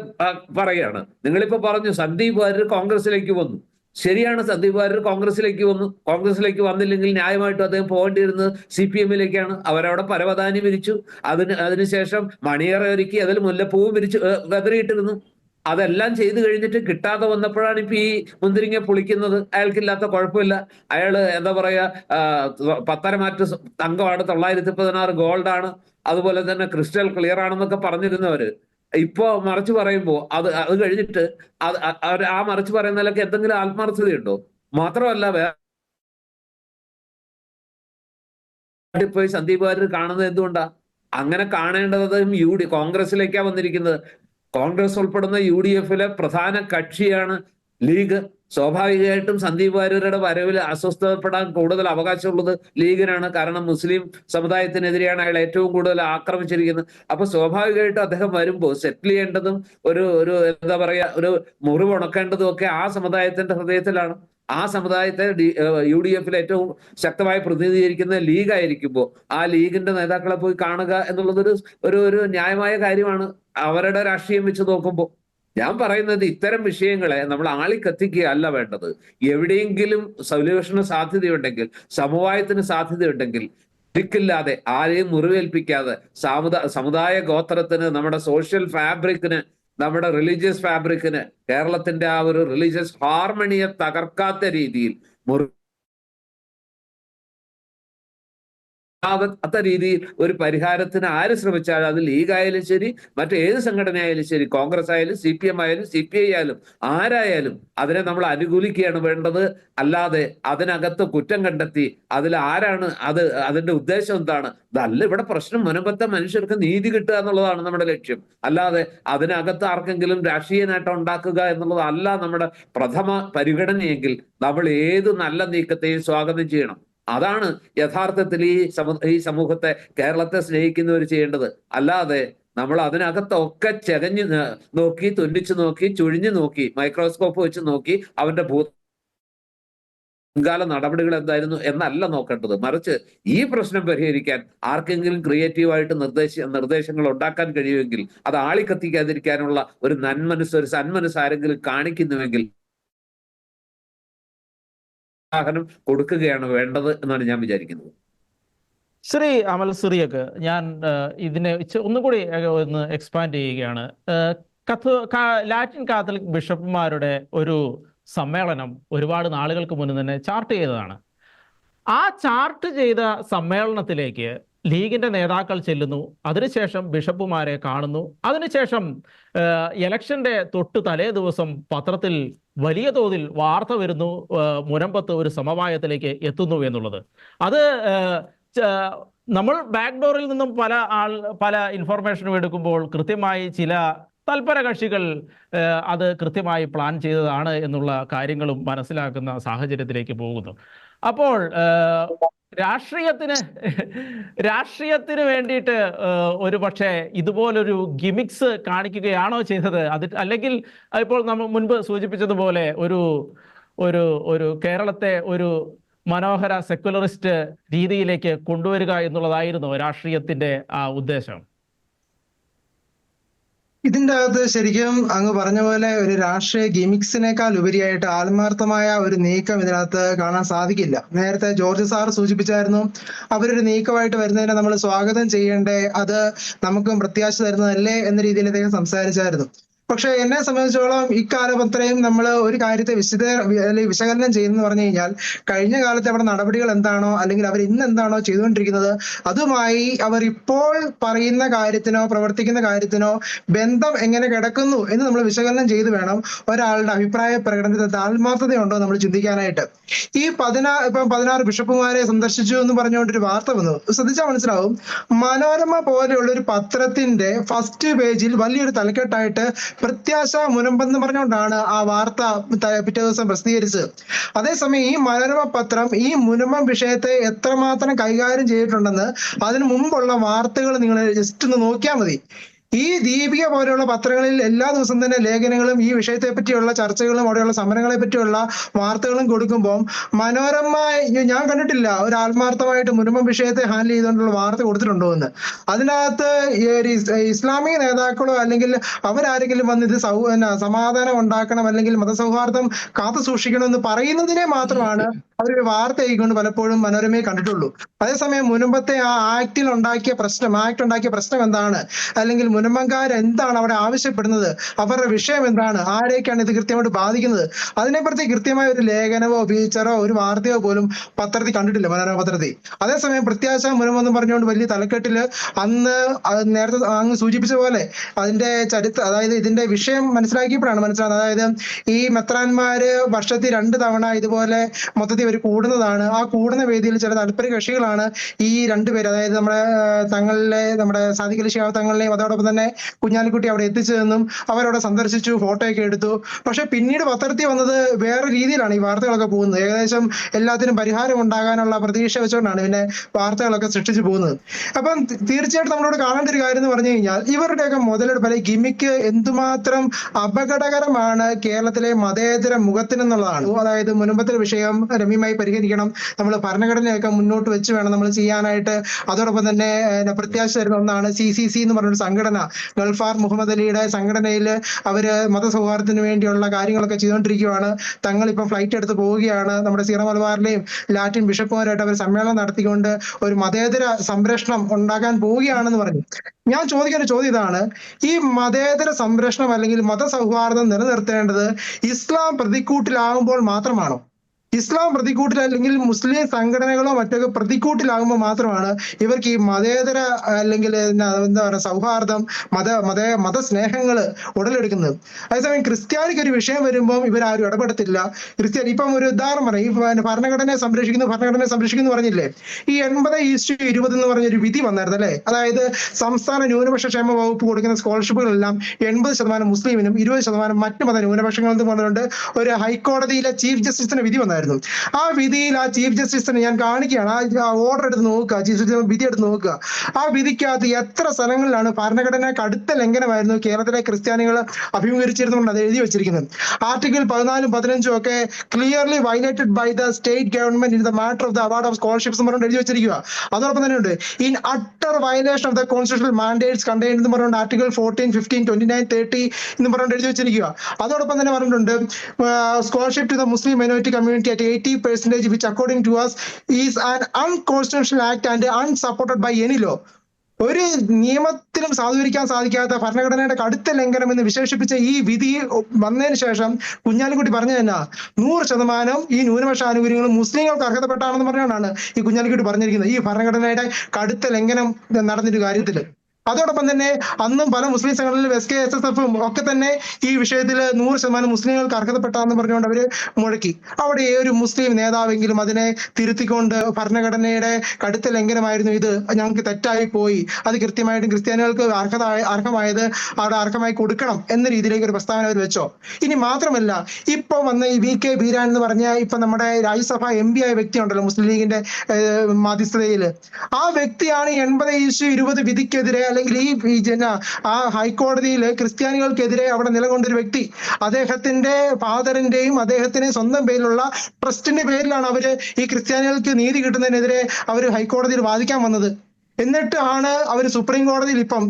പറയുകയാണ്. നിങ്ങളിപ്പോ പറഞ്ഞു സന്ദീപ് വാര്യർ കോൺഗ്രസിലേക്ക് വന്നു. ശരിയാണ്, സന്ദീപ് വാര്യർ കോൺഗ്രസിലേക്ക് വന്നു. കോൺഗ്രസിലേക്ക് വന്നില്ലെങ്കിൽ ന്യായമായിട്ടും അദ്ദേഹം പോകേണ്ടിയിരുന്നത് CPM-ലേക്കാണ്. അവരവിടെ പരവതാനി വിരിച്ചു. അതിനുശേഷം മണിയറ ഒരുക്കി അതിൽ മുല്ലപ്പൂവും വെതറിയിട്ടിരുന്നു. അതെല്ലാം ചെയ്തു കഴിഞ്ഞിട്ട് കിട്ടാതെ വന്നപ്പോഴാണ് ഇപ്പൊ ഈ മുന്തിരിങ്ങ പൊളിക്കുന്നത്. അയാൾക്കില്ലാത്ത കുഴപ്പമില്ല, അയാള് എന്താ പറയാ പത്തരമാറ്റ് തങ്കമാണ്, 916 ഗോൾഡാണ്, അതുപോലെ തന്നെ ക്രിസ്റ്റൽ ക്ലിയർ ആണെന്നൊക്കെ പറഞ്ഞിരുന്നവര് ഇപ്പോ മറിച്ച് പറയുമ്പോ അത് കഴിഞ്ഞിട്ട് ആ മറിച്ച് പറയുന്നതിലൊക്കെ എന്തെങ്കിലും ആത്മാർത്ഥതയുണ്ടോ? മാത്രമല്ല പോയി സന്ദീപ് വാര്യർ കാണുന്നത് എന്തുകൊണ്ടാ? അങ്ങനെ കാണേണ്ടതും കോൺഗ്രസിലേക്കാ വന്നിരിക്കുന്നത്. കോൺഗ്രസ് ഉൾപ്പെടുന്ന UDF-ലെ പ്രധാന കക്ഷിയാണ് ലീഗ്. സ്വാഭാവികമായിട്ടും സന്ദീപ് വാര്യരുടെ വരവിൽ അസ്വസ്ഥപ്പെടാൻ കൂടുതൽ അവകാശമുള്ളത് ലീഗിനാണ്. കാരണം മുസ്ലിം സമുദായത്തിനെതിരെയാണ് അയാൾ ഏറ്റവും കൂടുതൽ ആക്രമിച്ചിരിക്കുന്നത്. അപ്പൊ സ്വാഭാവികമായിട്ടും അദ്ദേഹം വരുമ്പോൾ സെറ്റിൽ ചെയ്യേണ്ടതും ഒരു എന്താ പറയാ ഒരു മുറിവുണക്കേണ്ടതും ഒക്കെ ആ സമുദായത്തിന്റെ ഹൃദയത്തിലാണ്. ആ സമുദായത്തെ UDF-ൽ ഏറ്റവും ശക്തമായി പ്രതിനിധീകരിക്കുന്ന ലീഗായിരിക്കുമ്പോൾ ആ ലീഗിന്റെ നേതാക്കളെ പോയി കാണുക എന്നുള്ളത് ഒരു ന്യായമായ കാര്യമാണ് അവരുടെ രാഷ്ട്രീയം വെച്ച് നോക്കുമ്പോൾ. ഞാൻ പറയുന്നത് ഇത്തരം വിഷയങ്ങളെ നമ്മൾ ആളിക്കത്തിക്കുകയല്ല വേണ്ടത്. എവിടെയെങ്കിലും സൊല്യൂഷന് സാധ്യതയുണ്ടെങ്കിൽ, സമവായത്തിന് സാധ്യതയുണ്ടെങ്കിൽ ഒരിക്കില്ലാതെ ആരെയും മുറിവേൽപ്പിക്കാതെ സമുദായ ഗോത്രത്തിന്, നമ്മുടെ സോഷ്യൽ ഫാബ്രിക്കിന്, നമ്മുടെ റിലീജിയസ് ഫാബ്രിക്കിന്, കേരളത്തിന്റെ ആ ഒരു റിലീജിയസ് ഹാർമണിയെ തകർക്കാത്ത രീതിയിൽ രീതിയിൽ ഒരു പരിഹാരത്തിന് ആര് ശ്രമിച്ചാലും അത് ലീഗായാലും ശരി, മറ്റേത് സംഘടനയായാലും ശരി, കോൺഗ്രസ് ആയാലും CPM ആയാലും CPI ആയാലും ആരായാലും അതിനെ നമ്മൾ അനുകൂലിക്കുകയാണ് വേണ്ടത്. അല്ലാതെ അതിനകത്ത് കുറ്റം കണ്ടെത്തി അതിൽ ആരാണ് അതിന്റെ ഉദ്ദേശം എന്താണ്? ഇതല്ല ഇവിടെ പ്രശ്നം. മുൻപത്തെ മനുഷ്യർക്ക് നീതി കിട്ടുക എന്നുള്ളതാണ് നമ്മുടെ ലക്ഷ്യം. അല്ലാതെ അതിനകത്ത് ആർക്കെങ്കിലും രാഷ്ട്രീയ നേട്ടം ഉണ്ടാക്കുക എന്നുള്ളതല്ല നമ്മുടെ പ്രഥമ പരിഗണനയെങ്കിൽ നമ്മൾ ഏത് നല്ല നീക്കത്തെയും സ്വാഗതം ചെയ്യണം. അതാണ് യഥാർത്ഥത്തിൽ ഈ സമൂഹത്തെ, കേരളത്തെ സ്നേഹിക്കുന്നവർ ചെയ്യേണ്ടത്. അല്ലാതെ നമ്മൾ അതിനകത്തൊക്കെ ചെകഞ്ഞു നോക്കി, തുന്നിച്ചു നോക്കി, ചുഴിഞ്ഞു നോക്കി, മൈക്രോസ്കോപ്പ് വെച്ച് നോക്കി അവന്റെ മുൻകാല നടപടികൾ എന്തായിരുന്നു എന്നല്ല നോക്കേണ്ടത്. മറിച്ച് ഈ പ്രശ്നം പരിഹരിക്കാൻ ആർക്കെങ്കിലും ക്രിയേറ്റീവായിട്ട് നിർദ്ദേശങ്ങൾ ഉണ്ടാക്കാൻ കഴിയുമെങ്കിൽ, അത് ആളിക്കത്തിക്കാതിരിക്കാനുള്ള ഒരു നന്മനസ്, ഒരു സന്മനസ് ആരെങ്കിലും കാണിക്കുന്നുവെങ്കിൽ വാഹനം കൊടുക്കുകയാണ് വേണ്ടത് എന്നാണ് ഞാൻ വിചാരിക്കുന്നത്. ശ്രീ അമൽ സിറിയക്ക് ഞാൻ ഇതിനെ ഒന്നുകൂടി ഒന്ന് എക്സ്പാൻഡ് ചെയ്യുകയാണ്. ലാറ്റിൻ കാത്തലിക് ബിഷപ്പുമാരുടെ ഒരു സമ്മേളനം ഒരുപാട് നാളുകൾക്ക് മുന്നേ തന്നെ ചാർട്ട് ചെയ്തതാണ്. ആ ചാർട്ട് ചെയ്ത സമ്മേളനത്തിലേക്ക് ലീഗിന്റെ നേതാക്കൾ ചെല്ലുന്നു, അതിനുശേഷം ബിഷപ്പുമാരെ കാണുന്നു, അതിനുശേഷം ഇലക്ഷന്റെ തൊട്ട് തലേ ദിവസം പത്രത്തിൽ വലിയ തോതിൽ വാർത്ത വരുന്നു, മുനമ്പത്ത് ഒരു സമവായത്തിലേക്ക് എത്തുന്നു എന്നുള്ളത്. അത് നമ്മൾ ബാക്ക് ഡോറിൽ നിന്നും പല ഇൻഫർമേഷനും എടുക്കുമ്പോൾ കൃത്യമായി ചില തൽപര കക്ഷികൾ അത് കൃത്യമായി പ്ലാൻ ചെയ്തതാണ് എന്നുള്ള കാര്യങ്ങളും മനസ്സിലാക്കുന്ന സാഹചര്യത്തിലേക്ക് പോകുന്നു. അപ്പോൾ രാഷ്ട്രീയത്തിന് വേണ്ടിയിട്ട് ഒരു പക്ഷേ ഇതുപോലൊരു ഗിമിക്സ് കാണിക്കുകയാണോ ചെയ്തത്? അല്ലെങ്കിൽ ഇപ്പോൾ നമ്മൾ മുൻപ് സൂചിപ്പിച്ചതുപോലെ ഒരു കേരളത്തെ ഒരു മനോഹര സെക്യുലറിസ്റ്റ് രീതിയിലേക്ക് കൊണ്ടുവരിക എന്നുള്ളതായിരുന്നു രാഷ്ട്രീയത്തിന്റെ ആ ഉദ്ദേശം? ഇതിന്റെ അകത്ത് ശരിക്കും അങ്ങ് പറഞ്ഞ പോലെ ഒരു രാഷ്ട്രീയ ഗിമിക്സിനേക്കാൾ ഉപരിയായിട്ട് ആത്മാർത്ഥമായ ഒരു നീക്കം ഇതിനകത്ത് കാണാൻ സാധിക്കില്ല. നേരത്തെ ജോർജ് സാർ സൂചിപ്പിച്ചായിരുന്നു, അവരൊരു നീക്കമായിട്ട് വരുന്നതിനെ നമ്മൾ സ്വാഗതം ചെയ്യേണ്ടേ, അത് നമുക്കും പ്രത്യാശ തരുന്നതല്ലേ എന്ന രീതിയിൽ അദ്ദേഹം സംസാരിച്ചായിരുന്നു. പക്ഷെ എന്നെ സംബന്ധിച്ചോളം ഇക്കാലം അത്രയും നമ്മൾ ഒരു കാര്യത്തെ വിശകലനം ചെയ്യുന്നു പറഞ്ഞു കഴിഞ്ഞാൽ, കഴിഞ്ഞ കാലത്തെ അവിടെ നടപടികൾ എന്താണോ അല്ലെങ്കിൽ അവർ ഇന്ന് എന്താണോ ചെയ്തുകൊണ്ടിരിക്കുന്നത് അതുമായി അവർ ഇപ്പോൾ പറയുന്ന കാര്യത്തിനോ പ്രവർത്തിക്കുന്ന കാര്യത്തിനോ ബന്ധം എങ്ങനെ കിടക്കുന്നു എന്ന് നമ്മൾ വിശകലനം ചെയ്ത് വേണം ഒരാളുടെ അഭിപ്രായ പ്രകടനത്തിൽ ആത്മാർത്ഥതയുണ്ടോ നമ്മൾ ചിന്തിക്കാനായിട്ട്. ഈ 16 ബിഷപ്പുമാരെ സന്ദർശിച്ചു എന്ന് പറഞ്ഞുകൊണ്ടൊരു വാർത്ത വന്നു. ശ്രദ്ധിച്ചാൽ മനസ്സിലാവും, മനോരമ പോലെയുള്ള ഒരു പത്രത്തിന്റെ ഫസ്റ്റ് പേജിൽ വലിയൊരു തലക്കെട്ടായിട്ട് പ്രത്യാശ മുനമ്പെന്ന് പറഞ്ഞുകൊണ്ടാണ് ആ വാർത്ത പിറ്റേ ദിവസം പ്രസിദ്ധീകരിച്ചത്. അതേസമയം ഈ മനോരമ പത്രം ഈ മുനമ്പം വിഷയത്തെ എത്രമാത്രം കൈകാര്യം ചെയ്തിട്ടുണ്ടെന്ന് അതിനു മുമ്പുള്ള വാർത്തകൾ നിങ്ങൾ ജസ്റ്റ് ഒന്ന് നോക്കിയാൽ മതി. ഈ ദീപിക പോലെയുള്ള പത്രങ്ങളിൽ എല്ലാ ദിവസവും തന്നെ ലേഖനങ്ങളും ഈ വിഷയത്തെ പറ്റിയുള്ള ചർച്ചകളും അവിടെയുള്ള സമരങ്ങളെ പറ്റിയുള്ള വാർത്തകളും കൊടുക്കുമ്പോൾ മനോരമ ഞാൻ കണ്ടിട്ടില്ല ഒരു ആത്മാർത്ഥമായിട്ട് മുനമ്പം വിഷയത്തെ ഹാൻഡിൽ ചെയ്തുകൊണ്ടുള്ള വാർത്ത കൊടുത്തിട്ടുണ്ടോ എന്ന്. അതിനകത്ത് ഇസ്ലാമിക നേതാക്കളോ അല്ലെങ്കിൽ അവരാരെങ്കിലും വന്ന് ഇത് സമാധാനം ഉണ്ടാക്കണം അല്ലെങ്കിൽ മതസൗഹാർദ്ദം കാത്തു സൂക്ഷിക്കണം എന്ന് പറയുന്നതിനെ മാത്രമാണ് അവരൊരു വാർത്ത ആയിക്കൊണ്ട് പലപ്പോഴും മനോരമയെ കണ്ടിട്ടുള്ളൂ. അതേസമയം മുനമ്പത്തെ ആ ആക്ട് ഉണ്ടാക്കിയ പ്രശ്നം എന്താണ്, അല്ലെങ്കിൽ മുനമ്പംകാർ എന്താണ് അവിടെ ആവശ്യപ്പെടുന്നത്, അവരുടെ വിഷയം എന്താണ്, ആരെയൊക്കെയാണ് ഇത് കൃത്യമായിട്ട് ബാധിക്കുന്നത്, അതിനെപ്പറ്റി കൃത്യമായ ഒരു ലേഖനമോ ഫീച്ചറോ ഒരു വാർത്തയോ പോലും പത്രത്തിൽ കണ്ടിട്ടില്ല, മനോരമ പത്രത്തിൽ. അതേസമയം പ്രത്യാശ മുനമ്പെന്ന് പറഞ്ഞുകൊണ്ട് വലിയ തലക്കെട്ടില് അന്ന് നേരത്തെ അങ്ങ് സൂചിപ്പിച്ച പോലെ അതിന്റെ ചരിത്രം, അതായത് ഇതിന്റെ വിഷയം മനസ്സിലാക്കിയപ്പോഴാണ് മനസ്സിലാകുന്നത്. അതായത് ഈ മെത്രാന്മാര് വർഷത്തിൽ 2 തവണ ഇതുപോലെ മൊത്തത്തിൽ അവർ കൂടുന്നതാണ്. ആ കൂടുന്ന വേദിയിൽ ചില താല്പര്യ കക്ഷികളാണ് ഈ 2 പേര്, അതായത് നമ്മുടെ സാദിഖ് അലി ശിഹാബ് തങ്ങളിലെയും അതോടൊപ്പം തന്നെ കുഞ്ഞാലിക്കുട്ടി അവിടെ എത്തിച്ചതെന്നും അവരവിടെ സന്ദർശിച്ചു, ഫോട്ടോയൊക്കെ എടുത്തു. പക്ഷെ പിന്നീട് പത്രത്തിൽ വന്നത് വേറെ രീതിയിലാണ് ഈ വാർത്തകളൊക്കെ പോകുന്നത്. ഏകദേശം എല്ലാത്തിനും പരിഹാരം ഉണ്ടാകാനുള്ള പ്രതീക്ഷ വെച്ചുകൊണ്ടാണ് പിന്നെ വാർത്തകളൊക്കെ സൃഷ്ടിച്ചു പോകുന്നത്. അപ്പം തീർച്ചയായിട്ടും നമ്മളോട് കാണേണ്ട ഒരു കാര്യം എന്ന് പറഞ്ഞു കഴിഞ്ഞാൽ, ഇവരുടെയൊക്കെ മുതലെടുപ്പ് അല്ലെങ്കിൽ ഗിമിക്ക് എന്തുമാത്രം അപകടകരമാണ് കേരളത്തിലെ മതേതര മുഖത്തിനെന്നുള്ളതാണ്. അതായത് മുനമ്പത്തിലെ വിഷയം രമ്യമായി പരിഹരിക്കണം, നമ്മൾ ഭരണഘടനയൊക്കെ മുന്നോട്ട് വെച്ച് വേണം നമ്മൾ ചെയ്യാനായിട്ട്. അതോടൊപ്പം തന്നെ പ്രത്യാശ തരുന്ന ഒന്നാണ് CCC എന്ന് പറഞ്ഞൊരു സംഘടന, ഗൾഫാർ മുഹമ്മദ് അലിയുടെ സംഘടനയിൽ അവര് മതസൗഹാർദ്ദത്തിന് വേണ്ടിയുള്ള കാര്യങ്ങളൊക്കെ ചെയ്തുകൊണ്ടിരിക്കുകയാണ്. തങ്ങളിപ്പം ഫ്ലൈറ്റ് എടുത്ത് പോവുകയാണ്, നമ്മുടെ സീറോ മലബാറിലെയും ലാറ്റിൻ ബിഷപ്പുമാരായിട്ട് അവർ സമ്മേളനം നടത്തിക്കൊണ്ട് ഒരു മതേതര സംരക്ഷണം ഉണ്ടാക്കാൻ പോവുകയാണെന്ന് പറഞ്ഞു. ഞാൻ ചോദിക്കുന്ന ചോദ്യം ഇതാണ്, ഈ മതേതര സംരക്ഷണം അല്ലെങ്കിൽ മതസൗഹാർദ്ദം നിലനിർത്തേണ്ടത് ഇസ്ലാം പ്രതിക്കൂട്ടിലാകുമ്പോൾ മാത്രമാണോ? ഇസ്ലാം പ്രതിക്കൂട്ടിൽ അല്ലെങ്കിൽ മുസ്ലിം സംഘടനകളോ മറ്റൊക്കെ പ്രതിക്കൂട്ടിലാകുമ്പോൾ മാത്രമാണ് ഇവർക്ക് ഈ മതേതര അല്ലെങ്കിൽ എന്താ പറയുക സൗഹാർദ്ദം മതസ്നേഹങ്ങൾ ഉടലെടുക്കുന്നത്. അതേസമയം ക്രിസ്ത്യാനിക്ക് ഒരു വിഷയം വരുമ്പോൾ ഇവരാരും ഇടപെടത്തില്ല. ക്രിസ്ത്യാനി ഇപ്പം ഒരു ഉദാഹരണം പറയും, ഈ ഭരണഘടനയെ സംരക്ഷിക്കുന്നു പറഞ്ഞില്ലേ, ഈ 80:20 എന്ന് പറഞ്ഞൊരു വിധി വന്നായിരുന്നു അല്ലെ. അതായത് സംസ്ഥാന ന്യൂനപക്ഷ ക്ഷേമ വകുപ്പ് കൊടുക്കുന്ന സ്കോളർഷിപ്പുകളെല്ലാം 80% മുസ്ലിമിനും 20% മറ്റു മത ന്യൂനപക്ഷങ്ങളിൽ പറഞ്ഞുകൊണ്ട് ഒരു ഹൈക്കോടതിയിലെ ചീഫ് ജസ്റ്റിസിന്റെ വിധി വന്നായിരുന്നു. വിധിയായിരുന്നു. ആ വിധിയിൽ ആ ചീഫ് ജസ്റ്റിസിനെ ഞാൻ കാണിക്കുകയാണ്, ആ ഓർഡർ എടുത്ത് നോക്കുക, ചീഫ് ജസ്റ്റിസ് വിധി എടുത്ത് നോക്കുക. ആ വിധിക്കകത്ത് എത്ര സ്ഥലങ്ങളിലാണ് ഭരണഘടന കടുത്ത ലംഘനമായിരുന്നു കേരളത്തിലെ ക്രിസ്ത്യാനികൾ അഭിമുഖീകരിച്ചിരുന്നുകൊണ്ട് അത് എഴുതി വെച്ചിരിക്കുന്നത്. ആർട്ടിക്കിൾ 14, 15 ഒക്കെ clearly violated by the state government in the matter of the award of scholarships പറഞ്ഞുകൊണ്ട് എഴുതി വെച്ചിരിക്കുക. അതോടൊപ്പം തന്നെ ഉണ്ട് in utter violation of the constitutional mandates contained എന്ന് പറഞ്ഞുകൊണ്ട് ആർട്ടിക്കിൾ 14, 15, 29, 30 എന്ന് പറഞ്ഞുകൊണ്ട് എഴുതി വെച്ചിരിക്കുക. അതോടൊപ്പം തന്നെ പറഞ്ഞിട്ടുണ്ട് scholarship to the Muslim minority community at 80% which according to us is an unconstitutional act and unsupported by any law. ഒരു നിയമത്തിലും സാധൂകരിക്കാൻ സാധിക്കാത്ത ഭരണഘടനയുടെ കടുത്ത ലംഘനം എന്ന് വിശേഷിപ്പിച്ച ഈ വിധി വന്നതിന് ശേഷം കുഞ്ഞാലിക്കുട്ടി പറഞ്ഞു തന്നെ 100% ഈ ന്യൂനപക്ഷ ആനുകൂല്യങ്ങൾ മുസ്ലിങ്ങൾക്ക് അർഹതപ്പെട്ടാണെന്ന് പറഞ്ഞുകൊണ്ടാണ് ഈ കുഞ്ഞാലിക്കുട്ടി പറഞ്ഞിരിക്കുന്നത് ഈ ഭരണഘടനയുടെ കടുത്ത ലംഘനം നടന്നൊരു കാര്യത്തില്. അതോടൊപ്പം തന്നെ അന്നും പല മുസ്ലിം സംഘടനകളിലും SKSSF ഒക്കെ തന്നെ ഈ വിഷയത്തിൽ 100% മുസ്ലിങ്ങൾക്ക് അർഹതപ്പെട്ടാന്ന് പറഞ്ഞുകൊണ്ട് അവര് മുഴക്കി. അവിടെ ഒരു മുസ്ലിം നേതാവെങ്കിലും അതിനെ തിരുത്തിക്കൊണ്ട് ഭരണഘടനയുടെ കടുത്ത ലംഘനമായിരുന്നു ഇത്, ഞങ്ങൾക്ക് തെറ്റായി പോയി, അത് കൃത്യമായിട്ടും ക്രിസ്ത്യാനികൾക്ക് അർഹമായത് അവിടെ അർഹമായി കൊടുക്കണം എന്ന രീതിയിലേക്ക് ഒരു പ്രസ്താവന അവർ വെച്ചോ? ഇനി മാത്രമല്ല ഇപ്പൊ വന്ന ഈ VK ബീരാൻ എന്ന് പറഞ്ഞ ഇപ്പൊ നമ്മുടെ രാജ്യസഭ MP ആയ വ്യക്തി ഉണ്ടല്ലോ മുസ്ലിം ലീഗിന്റെ മധ്യസ്ഥതയിൽ, ആ വ്യക്തിയാണ് 80:20 വിധിക്കെതിരെ അല്ലെങ്കിൽ ഈ ആ ഹൈക്കോടതിയിൽ ക്രിസ്ത്യാനികൾക്കെതിരെ അവിടെ നിലകൊണ്ടൊരു വ്യക്തി. അദ്ദേഹത്തിന്റെ ഫാദറിന്റെയും അദ്ദേഹത്തിന് സ്വന്തം പേരിലുള്ള ട്രസ്റ്റിന്റെ പേരിലാണ് അവര് ഈ ക്രിസ്ത്യാനികൾക്ക് നീതി കിട്ടുന്നതിനെതിരെ അവർ ഹൈക്കോടതിയിൽ വാദിക്കാൻ വന്നത്. എന്നിട്ടാണ് അവർ സുപ്രീം കോടതിയിൽ ഇപ്പം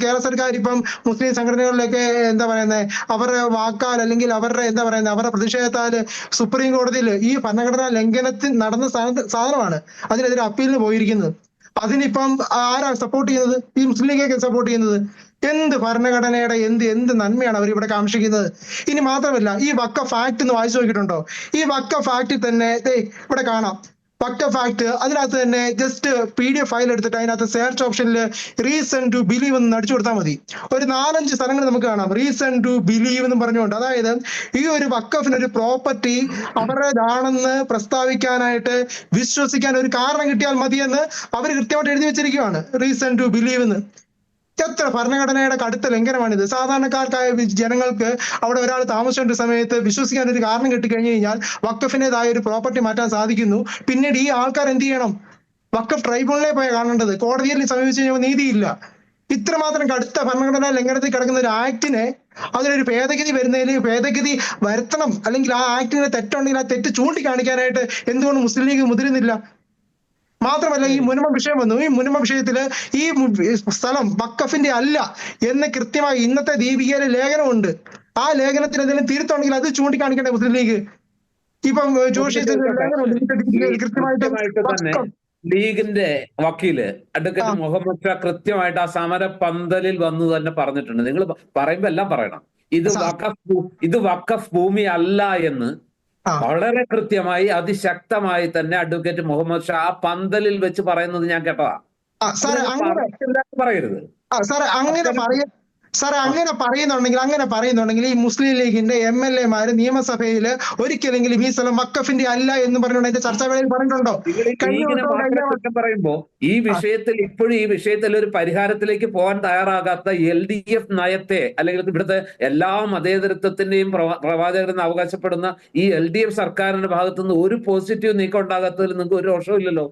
കേരള സർക്കാർ ഇപ്പം മുസ്ലിം സംഘടനകളിലൊക്കെ എന്താ പറയുന്നത് അവരുടെ വാക്കാൽ അല്ലെങ്കിൽ അവരുടെ എന്താ പറയുന്നത് അവരുടെ പ്രതിഷേധത്താൽ സുപ്രീം കോടതിയിൽ ഈ ഭരണഘടനാ ലംഘനത്തിൽ നടന്ന സാധനമാണ് അതിനെതിരെ അപ്പീലിന് പോയിരിക്കുന്നത്. അതിനിപ്പം ആരാ സപ്പോർട്ട് ചെയ്യുന്നത്? ഈ മുസ്ലിം ലീഗൊക്കെ സപ്പോർട്ട് ചെയ്യുന്നത്. എന്ത് ഭരണഘടനയുടെ എന്ത് നന്മയാണ് അവർ ഇവിടെ കാക്ഷിക്കുന്നത്? ഇനി മാത്രമല്ല ഈ വഖഫ് ആക്ട് എന്ന് വായിച്ചു നോക്കിയിട്ടുണ്ടോ? ഈ വഖഫ് ആക്ടിൽ തന്നെ ഇവിടെ കാണാം വഖഫ് ആക്ട്, അതിനകത്ത് തന്നെ ജസ്റ്റ് PDF ഫയൽ എടുത്തിട്ട് അതിനകത്ത് സെർച്ച് ഓപ്ഷനിൽ റീസൺ ടു ബിലീവ് എന്ന് അടിച്ചു കൊടുത്താൽ മതി. ഒരു 4-5 സ്ഥലങ്ങൾ നമുക്ക് കാണാം റീസൺ ടു ബിലീവ് എന്ന് പറഞ്ഞുകൊണ്ട്. അതായത് ഈ ഒരു വഖഫിനൊരു പ്രോപ്പർട്ടി അവരുടേതാണെന്ന് പ്രസ്താവിക്കാനായിട്ട് വിശ്വസിക്കാൻ ഒരു കാരണം കിട്ടിയാൽ മതിയെന്ന് അവർ കൃത്യമായിട്ട് എഴുതി വെച്ചിരിക്കുകയാണ് റീസൺ ടു ബിലീവ് എന്ന്. എത്ര ഭരണഘടനയുടെ കടുത്ത ലംഘനമാണിത്. സാധാരണക്കാർക്കായ ജനങ്ങൾക്ക് അവിടെ ഒരാൾ താമസിക്കേണ്ട സമയത്ത് വിശ്വസിക്കാൻ ഒരു കാരണം കിട്ടിക്കഴിഞ്ഞു കഴിഞ്ഞാൽ വഖഫിൻ്റെതായ ഒരു പ്രോപ്പർട്ടി മാറ്റാൻ സാധിക്കുന്നു. പിന്നീട് ഈ ആൾക്കാർ എന്ത് ചെയ്യണം? വഖഫ് ട്രൈബ്യൂണലിനെ പോയി കാണേണ്ടത്, കോടതിയിൽ സമീപിച്ചു കഴിഞ്ഞാൽ നീതിയില്ല. ഇത്രമാത്രം കടുത്ത ഭരണഘടനാ ലംഘനത്തിൽ കിടക്കുന്ന ഒരു ആക്ടിനെ അതിനൊരു ഭേദഗതി ഭേദഗതി വരുത്തണം, അല്ലെങ്കിൽ ആ ആക്ടിന് തെറ്റുണ്ടെങ്കിൽ ആ തെറ്റ് ചൂണ്ടിക്കാണിക്കാനായിട്ട് എന്തുകൊണ്ട് മുസ്ലിം ലീഗ് മുതിരുന്നില്ല? മാത്രമല്ല ഈ മുനമ്പം വിഷയം വന്നു. ഈ മുനമ്പം വിഷയത്തില് ഈ സ്ഥലം വഖഫിന്റെ അല്ല എന്ന് കൃത്യമായി ഇന്നത്തെ ദീപികയിലെ ലേഖനമുണ്ട്. ആ ലേഖനത്തിൽ എന്തെങ്കിലും തിരുത്തുണ്ടെങ്കിൽ അത് ചൂണ്ടിക്കാണിക്കണ്ടേ മുസ്ലിം ലീഗ്? ഇപ്പം ജോഷി കൃത്യമായിട്ട് ലീഗിന്റെ വക്കീല് അഡ്വക്കേറ്റ് മുഹമ്മദ് ഷാ കൃത്യമായിട്ട് ആ സമര പന്തലിൽ വന്നു തന്നെ പറഞ്ഞിട്ടുണ്ട്. നിങ്ങൾ പറയുമ്പോ എല്ലാം പറയണം. ഇത് വഖഫ് ഭൂമി അല്ല എന്ന് വളരെ കൃത്യമായി അതിശക്തമായി തന്നെ അഡ്വക്കേറ്റ് മുഹമ്മദ് ഷാ ആ പന്തലിൽ വെച്ച് പറയുന്നത് ഞാൻ കേട്ടതാ. പറയരുത് അങ്ങനെ പറയുന്നുണ്ടെങ്കിൽ ഈ മുസ്ലിം ലീഗിന്റെ MLA നിയമസഭയിൽ ഒരിക്കലെങ്കിലും ഈ സ്ഥലം വഖഫിന്റെ അല്ല എന്ന് പറഞ്ഞുകൊണ്ട് അതിന്റെ ചർച്ചാവേളയിൽ പറഞ്ഞിട്ടുണ്ടോ? പറയുമ്പോ ഈ വിഷയത്തിൽ ഒരു പരിഹാരത്തിലേക്ക് പോകാൻ തയ്യാറാകാത്ത LDF നയത്തെ അല്ലെങ്കിൽ ഇവിടുത്തെ എല്ലാ മതേതരത്വത്തിന്റെയും പ്രവാചകരെന്ന് അവകാശപ്പെടുന്ന ഈ LDF സർക്കാരിന്റെ ഭാഗത്തുനിന്ന് ഒരു പോസിറ്റീവ് നീക്കം ഉണ്ടാകാത്തതിൽ നിങ്ങൾക്ക് ഒരു രോഷമില്ലല്ലോ.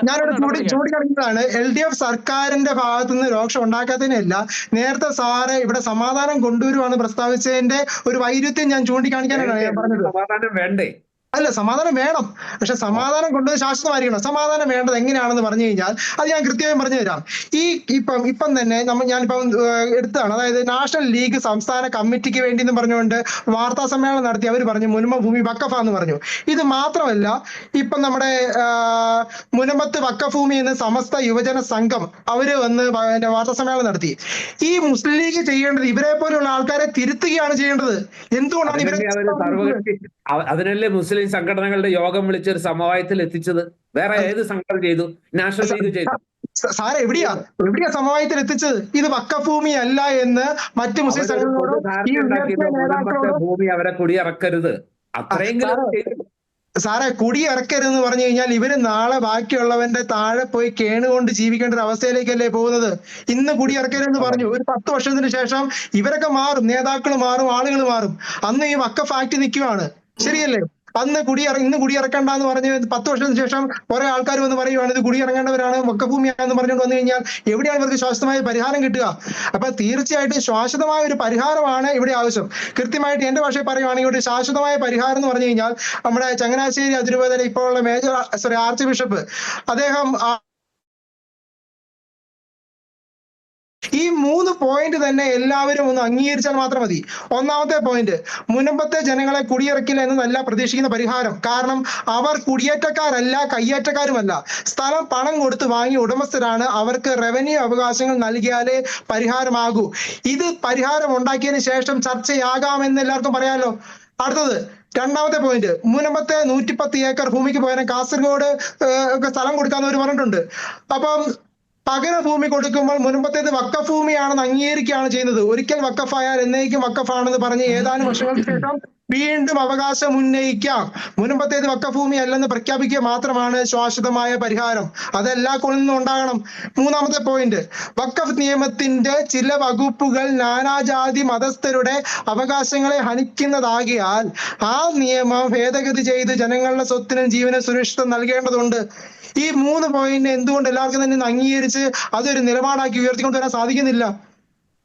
ഞാനൊരു ചൂണ്ടിക്കാണിക്കുന്നതാണ് LDF സർക്കാരിന്റെ ഭാഗത്തുനിന്ന് രോഷം ഉണ്ടാക്കാത്തതിനല്ല, നേരത്തെ സാറ് ഇവിടെ സമാധാനം കൊണ്ടുവരുവാണ് പ്രസ്താവിച്ചതിന്റെ ഒരു വൈരുദ്ധ്യം ഞാൻ ചൂണ്ടിക്കാണിക്കാനാണ് ഞാൻ പറഞ്ഞത്. സമാധാനം വേണ്ടേ? അല്ല, സമാധാനം വേണം, പക്ഷെ സമാധാനം കൊണ്ടുവന്ന് ശാശ്വതമായിരിക്കണം. സമാധാനം വേണ്ടത് എങ്ങനെയാണെന്ന് പറഞ്ഞു കഴിഞ്ഞാൽ അത് ഞാൻ കൃത്യമായി പറഞ്ഞു തരാം. ഇപ്പം തന്നെ ഞാനിപ്പം എടുത്തതാണ്. അതായത് നാഷണൽ ലീഗ് സംസ്ഥാന കമ്മിറ്റിക്ക് വേണ്ടി എന്ന് പറഞ്ഞുകൊണ്ട് വാർത്താ സമ്മേളനം നടത്തി അവർ പറഞ്ഞു മുനമ്പം ഭൂമി വഖഫാന്ന് പറഞ്ഞു. ഇത് മാത്രമല്ല, ഇപ്പം നമ്മുടെ മുനമ്പത്ത് വഖഫ് ഭൂമി എന്ന് സമസ്ത യുവജന സംഘം അവര് വന്ന് വാർത്താ സമ്മേളനം നടത്തി. ഈ മുസ്ലിം ലീഗ് ചെയ്യേണ്ടത് ഇവരെ പോലെയുള്ള ആൾക്കാരെ തിരുത്തുകയാണ് ചെയ്യേണ്ടത്. എന്തുകൊണ്ടാണ് ഇവരെ അതിനല്ലേ മുസ്ലിം സംഘടനകളുടെ യോഗം വിളിച്ച് ഒരു സമവായത്തിൽ എത്തിച്ചത്? വേറെ ഏത് സംഘടന ചെയ്തു? നാഷണൽ ലീഗ് ചെയ്തു. സാറെ എവിടെയാ സമവായത്തിൽ എത്തിച്ചത്? ഇത് വഖഫ് ഭൂമി അല്ല എന്ന് മറ്റു മുസ്ലിം സംഘടനകളോട് ഭൂമി അവരെ കുടിയിറക്കരുത് അത്രയെങ്കിലും. സാറേ കുടി ഇറക്കരുതെന്ന് പറഞ്ഞു കഴിഞ്ഞാൽ ഇവര് നാളെ ബാക്കിയുള്ളവന്റെ താഴെ പോയി കേണുകൊണ്ട് ജീവിക്കേണ്ട ഒരു അവസ്ഥയിലേക്കല്ലേ പോകുന്നത്. ഇന്ന് കുടി ഇറക്കരുതെന്ന് പറഞ്ഞു, ഒരു 10 വർഷത്തിന് ശേഷം ഇവരൊക്കെ മാറും, നേതാക്കൾ മാറും, ആളുകൾ മാറും. അന്ന് ഈ വഖഫ് ആക്ട് നിൽക്കുവാണ്, ശരിയല്ലേ? അന്ന് ഇന്ന് കുടി ഇറക്കണ്ടെന്ന് പറഞ്ഞ് 10 വർഷത്തിന് ശേഷം കുറെ ആൾക്കാർ വന്ന് പറയുവാണ് ഇത് കുടി ഇറങ്ങേണ്ടവരാണ്, വക്കഭൂമിയാണെന്ന് പറഞ്ഞുകൊണ്ട് വന്നു കഴിഞ്ഞാൽ എവിടെയാണ് ഇവർക്ക് ശാശ്വതമായ പരിഹാരം കിട്ടുക? അപ്പൊ തീർച്ചയായിട്ടും ശാശ്വതമായ ഒരു പരിഹാരമാണ് ഇവിടെ ആവശ്യം. കൃത്യമായിട്ട് എന്റെ ഭാഷയിൽ പറയുവാണെങ്കിൽ ഒരു ശാശ്വതമായ പരിഹാരം എന്ന് പറഞ്ഞു കഴിഞ്ഞാൽ നമ്മുടെ ചങ്ങനാശ്ശേരി അതിരൂപതയിലെ ഇപ്പോൾ ഉള്ള ആർച്ച് ബിഷപ്പ് അദ്ദേഹം ഈ 3 പോയിന്റ് തന്നെ എല്ലാവരും ഒന്ന് അംഗീകരിച്ചാൽ മാത്രം മതി. ഒന്നാമത്തെ പോയിന്റ്, മുൻപത്തെ ജനങ്ങളെ കുടിയിറക്കില്ല എന്നതല്ല പ്രതീക്ഷിക്കുന്ന പരിഹാരം. കാരണം അവർ കുടിയേറ്റക്കാരല്ല, കയ്യേറ്റക്കാരുമല്ല. സ്ഥലം പണം കൊടുത്ത് വാങ്ങിയ ഉടമസ്ഥരാണ്. അവർക്ക് റവന്യൂ അവകാശങ്ങൾ നൽകിയാലേ പരിഹാരമാകൂ. ഇത് പരിഹാരം ഉണ്ടാക്കിയതിന് ശേഷം ചർച്ചയാകാമെന്ന് എല്ലാവർക്കും പറയാമല്ലോ. അടുത്തത് രണ്ടാമത്തെ പോയിന്റ്, മുൻപത്തെ 110 ഏക്കർ ഭൂമിക്ക് പകരം കാസർഗോഡ് ഒക്കെ സ്ഥലം കൊടുക്കാന്ന് അവർ പറഞ്ഞിട്ടുണ്ട്. അപ്പം പകര ഭൂമി കൊടുക്കുമ്പോൾ മുൻപത്തേത് വഖഫ് ഭൂമിയാണെന്ന് അംഗീകരിക്കുകയാണ് ചെയ്യുന്നത്. ഒരിക്കൽ വഖഫായാൽ എന്നേക്കും വഖഫാണെന്ന് പറഞ്ഞ് ഏതാനും വർഷങ്ങൾക്ക് ശേഷം വീണ്ടും അവകാശം ഉന്നയിക്കാം. മുൻപത്തേത് വഖഫ് ഭൂമി അല്ലെന്ന് പ്രഖ്യാപിക്കുക മാത്രമാണ് ശാശ്വതമായ പരിഹാരം. അതെല്ലാ കോണിൽ നിന്നും ഉണ്ടാകണം. മൂന്നാമത്തെ പോയിന്റ്, വഖഫ് നിയമത്തിന്റെ ചില വകുപ്പുകൾ നാനാജാതി മതസ്ഥരുടെ അവകാശങ്ങളെ ഹനിക്കുന്നതാകിയാൽ ആ നിയമം ഭേദഗതി ചെയ്ത് ജനങ്ങളുടെ സ്വത്തിനും ജീവനും സുരക്ഷിതം നൽകേണ്ടതുണ്ട്. ഈ 3 പോയിന്റ് എന്തുകൊണ്ട് എല്ലാവർക്കും തന്നെ അംഗീകരിച്ച് അതൊരു നിലപാടാക്കി ഉയർത്തിക്കൊണ്ടുവരാൻ സാധിക്കുന്നില്ല?